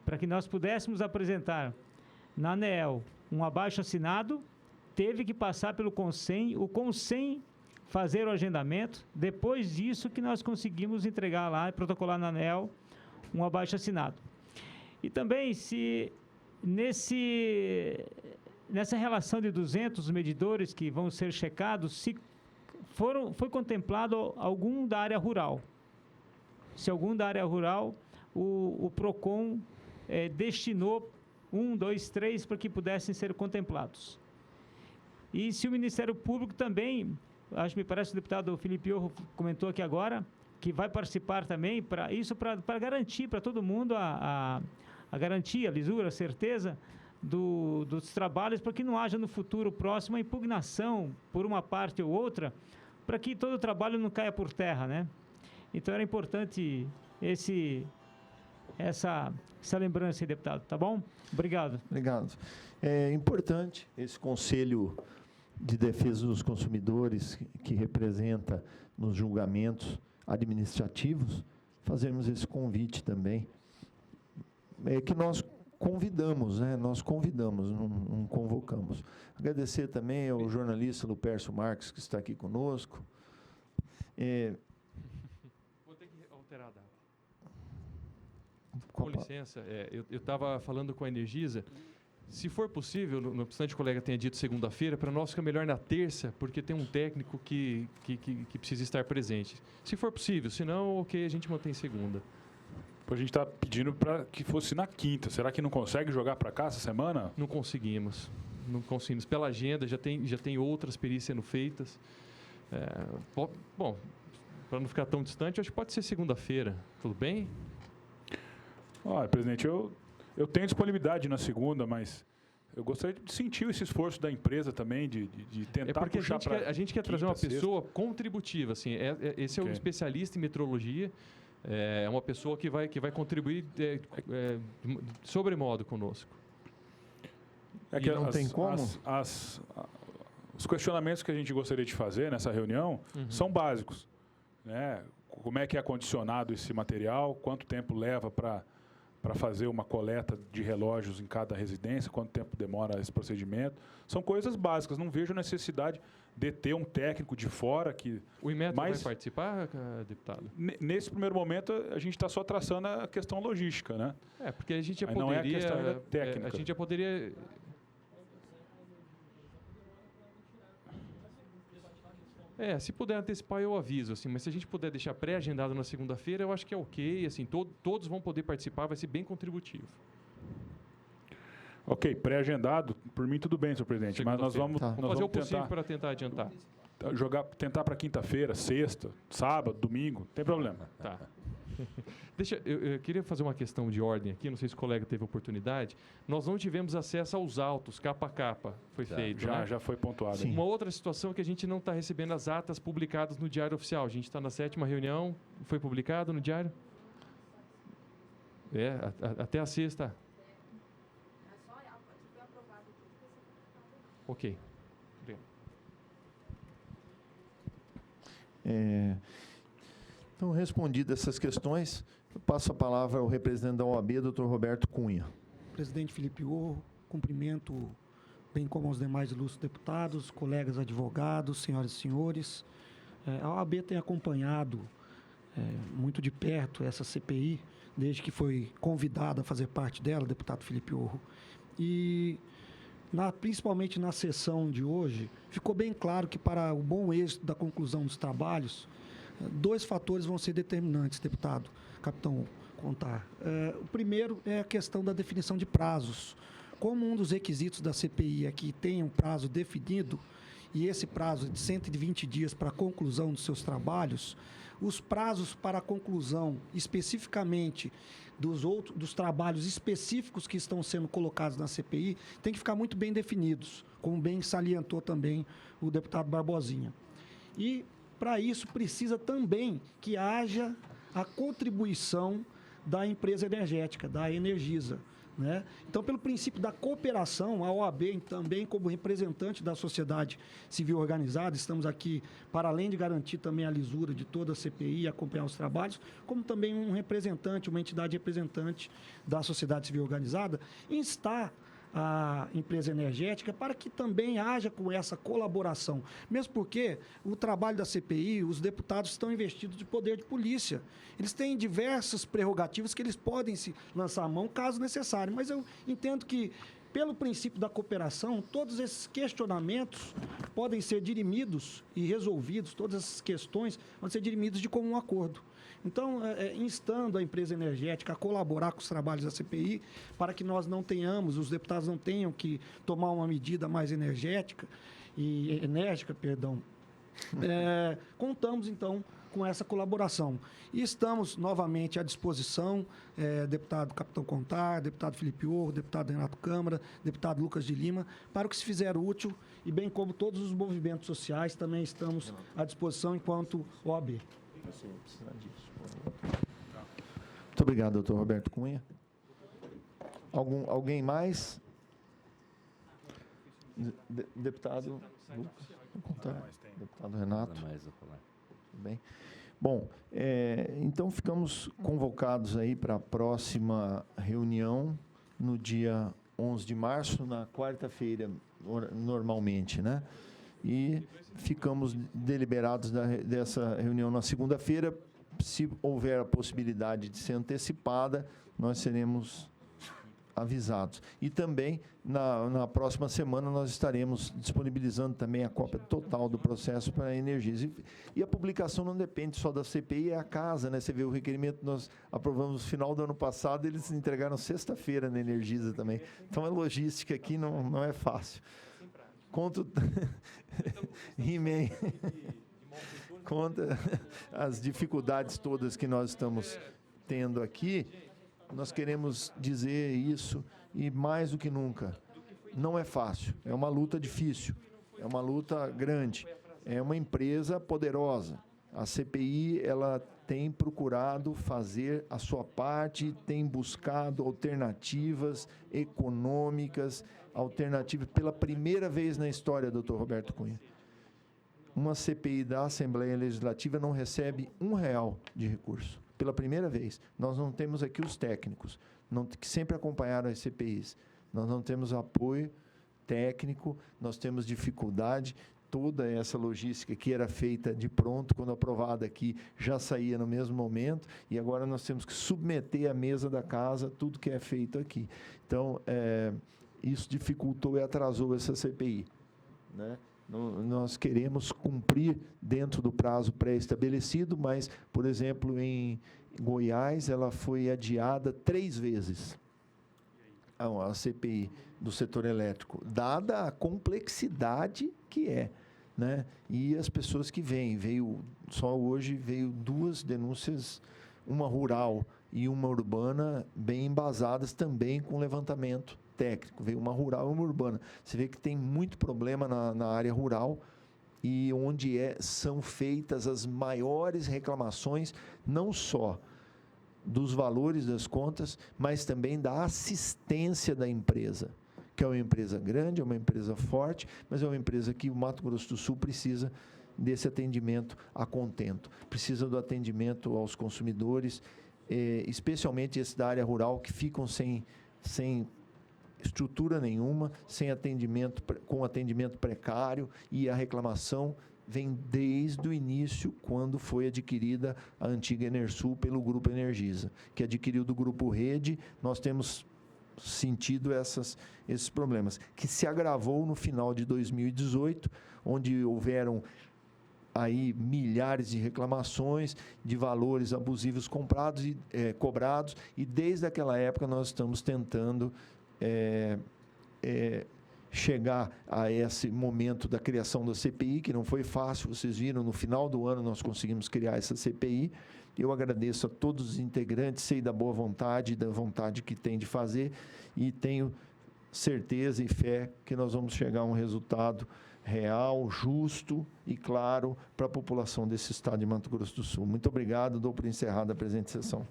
Para que nós pudéssemos apresentar na ANEEL um abaixo-assinado, teve que passar pelo CONSEM, o CONSEM fazer o agendamento, depois disso que nós conseguimos entregar lá e protocolar na ANEEL um abaixo-assinado. E também, se nessa relação de 200 medidores que vão ser checados, se foi contemplado algum da área rural. Se algum da área rural, o PROCON destinou 1, 2, 3 para que pudessem ser contemplados. E se o Ministério Público também, me parece que o deputado Felipe Orro comentou aqui agora, que vai participar também, para garantir para todo mundo a garantia, a lisura, a certeza dos trabalhos, para que não haja no futuro próximo a impugnação por uma parte ou outra, para que todo o trabalho não caia por terra, né? Então era importante essa lembrança aí, deputado, tá bom? Obrigado. Obrigado. É importante esse Conselho de Defesa dos Consumidores que representa nos julgamentos administrativos, fazermos esse convite também. É que nós convidamos, né? Nós convidamos, não convocamos. Agradecer também ao jornalista Lupércio Marques, que está aqui conosco. Vou ter que alterar a data. Com licença, eu estava falando com a Energisa. Se for possível, no obstante o colega tenha dito segunda-feira, para nós fica melhor na terça, porque tem um técnico que precisa estar presente. Se for possível, se não, ok, a gente mantém segunda. A gente está pedindo para que fosse na quinta. Será que não consegue jogar para cá essa semana? Não conseguimos. Não conseguimos. Pela agenda, já tem outras perícias sendo feitas. Bom, para não ficar tão distante, acho que pode ser segunda-feira. Tudo bem? Olha, presidente, eu tenho disponibilidade na segunda, mas eu gostaria de sentir esse esforço da empresa também, de tentar puxar para a gente quer trazer uma pessoa contributiva. Assim, esse é um especialista em metrologia, é uma pessoa que vai contribuir sobremodo conosco. É que não tem como? Os questionamentos que a gente gostaria de fazer nessa reunião são básicos, né? Como é que é acondicionado esse material, quanto tempo leva para fazer uma coleta de relógios em cada residência, quanto tempo demora esse procedimento. São coisas básicas, não vejo necessidade de ter um técnico de fora que... O Inmetro vai participar, deputado? Nesse primeiro momento, a gente está só traçando a questão logística, né? Porque a gente já poderia... Não é a questão técnica. A gente já poderia... Se puder antecipar, eu aviso, assim, mas se a gente puder deixar pré-agendado na segunda-feira, eu acho que é ok, assim, todos vão poder participar, vai ser bem contributivo. Ok, pré-agendado, por mim tudo bem, senhor presidente, mas nós vamos, vamos fazer o possível para tentar adiantar. Tentar para quinta-feira, sexta, sábado, domingo, não tem problema. Tá. Eu queria fazer uma questão de ordem aqui, não sei se o colega teve oportunidade. Nós não tivemos acesso aos autos, capa a capa, foi feito. Já foi pontuado. Sim. Uma outra situação é que a gente não está recebendo as atas publicadas no Diário Oficial. A gente está na 7ª reunião, foi publicado no Diário? Até a sexta. Ok. Então, respondidas essas questões, eu passo a palavra ao representante da OAB, Dr. Roberto Cunha. Presidente Felipe Orro, cumprimento, bem como aos demais ilustres deputados, colegas advogados, senhoras e senhores. A OAB tem acompanhado muito de perto essa CPI, desde que foi convidado a fazer parte dela, o deputado Felipe Orro. E, principalmente na sessão de hoje, ficou bem claro que para o bom êxito da conclusão dos trabalhos, 2 fatores vão ser determinantes, deputado, capitão Contar. O primeiro é a questão da definição de prazos. Como um dos requisitos da CPI é que tenha um prazo definido, e esse prazo é de 120 dias para a conclusão dos seus trabalhos, os prazos para a conclusão, especificamente dos trabalhos específicos que estão sendo colocados na CPI, tem que ficar muito bem definidos, como bem salientou também o deputado Barbosinha. E, para isso, precisa também que haja a contribuição da empresa energética, da Energisa, né? Então, pelo princípio da cooperação, a OAB também, como representante da sociedade civil organizada, estamos aqui para além de garantir também a lisura de toda a CPI e acompanhar os trabalhos, como também um representante, uma entidade representante da sociedade civil organizada, instar a empresa energética para que também haja com essa colaboração. Mesmo porque o trabalho da CPI, os deputados estão investidos de poder de polícia. Eles têm diversas prerrogativas que eles podem se lançar a mão caso necessário. Mas eu entendo que, pelo princípio da cooperação, todos esses questionamentos podem ser dirimidos e resolvidos, todas essas questões podem ser dirimidos de comum acordo. Então, instando a empresa energética a colaborar com os trabalhos da CPI, para que nós não tenhamos, os deputados não tenham que tomar uma medida mais enérgica, contamos, então, com essa colaboração. E estamos novamente à disposição, deputado Capitão Contar, deputado Felipe Orro, deputado Renato Câmara, deputado Lucas de Lima, para o que se fizer útil, e bem como todos os movimentos sociais, também estamos à disposição enquanto OAB. Muito obrigado, doutor Roberto Cunha. Alguém mais? Deputado Lucas, deputado Renato. Nada mais a falar. Tudo bem. Bom, então ficamos convocados aí para a próxima reunião no dia 11 de março, na quarta-feira, normalmente, né? E ficamos deliberados dessa reunião na segunda-feira. Se houver a possibilidade de ser antecipada, nós seremos avisados. E também, na próxima semana, nós estaremos disponibilizando também a cópia total do processo para a Energisa. E a publicação não depende só da CPI, é a casa, né? Você vê o requerimento, nós aprovamos no final do ano passado, eles entregaram sexta-feira na Energisa também. Então, a logística aqui não é fácil. Conta conta as dificuldades todas que nós estamos tendo aqui. Nós queremos dizer isso, e mais do que nunca, não é fácil, é uma luta difícil, é uma luta grande, é uma empresa poderosa. A CPI, ela tem procurado fazer a sua parte, tem buscado alternativas econômicas, alternativas, pela primeira vez na história, doutor Roberto Cunha. Uma CPI da Assembleia Legislativa não recebe R$1 de recurso. Pela primeira vez. Nós não temos aqui os técnicos, que sempre acompanharam as CPIs. Nós não temos apoio técnico, nós temos dificuldade. Toda essa logística que era feita de pronto, quando aprovada aqui, já saía no mesmo momento, e agora nós temos que submeter à mesa da casa tudo que é feito aqui. Então, isso dificultou e atrasou essa CPI, né? Nós queremos cumprir dentro do prazo pré-estabelecido, mas, por exemplo, em Goiás, ela foi adiada 3 vezes, a CPI do setor elétrico, dada a complexidade que é, né? E as pessoas que vêm, só hoje veio 2 denúncias, uma rural e uma urbana, bem embasadas também com levantamento técnico. Veio uma rural e uma urbana. Você vê que tem muito problema na área rural, e onde são feitas as maiores reclamações, não só dos valores das contas, mas também da assistência da empresa, que é uma empresa grande, é uma empresa forte, mas é uma empresa que o Mato Grosso do Sul precisa desse atendimento a contento, precisa do atendimento aos consumidores, especialmente esse da área rural, que ficam sem estrutura nenhuma, com atendimento precário, e a reclamação vem desde o início, quando foi adquirida a antiga Enersul pelo Grupo Energisa, que adquiriu do Grupo Rede. Nós temos sentido esses problemas, que se agravou no final de 2018, onde houveram aí milhares de reclamações de valores abusivos cobrados, e desde aquela época nós estamos tentando chegar a esse momento da criação da CPI, que não foi fácil. Vocês viram, no final do ano nós conseguimos criar essa CPI. Eu agradeço a todos os integrantes, sei da boa vontade, da vontade que tem de fazer, e tenho certeza e fé que nós vamos chegar a um resultado real, justo e claro para a população desse estado de Mato Grosso do Sul. Muito obrigado, dou por encerrada a presente sessão.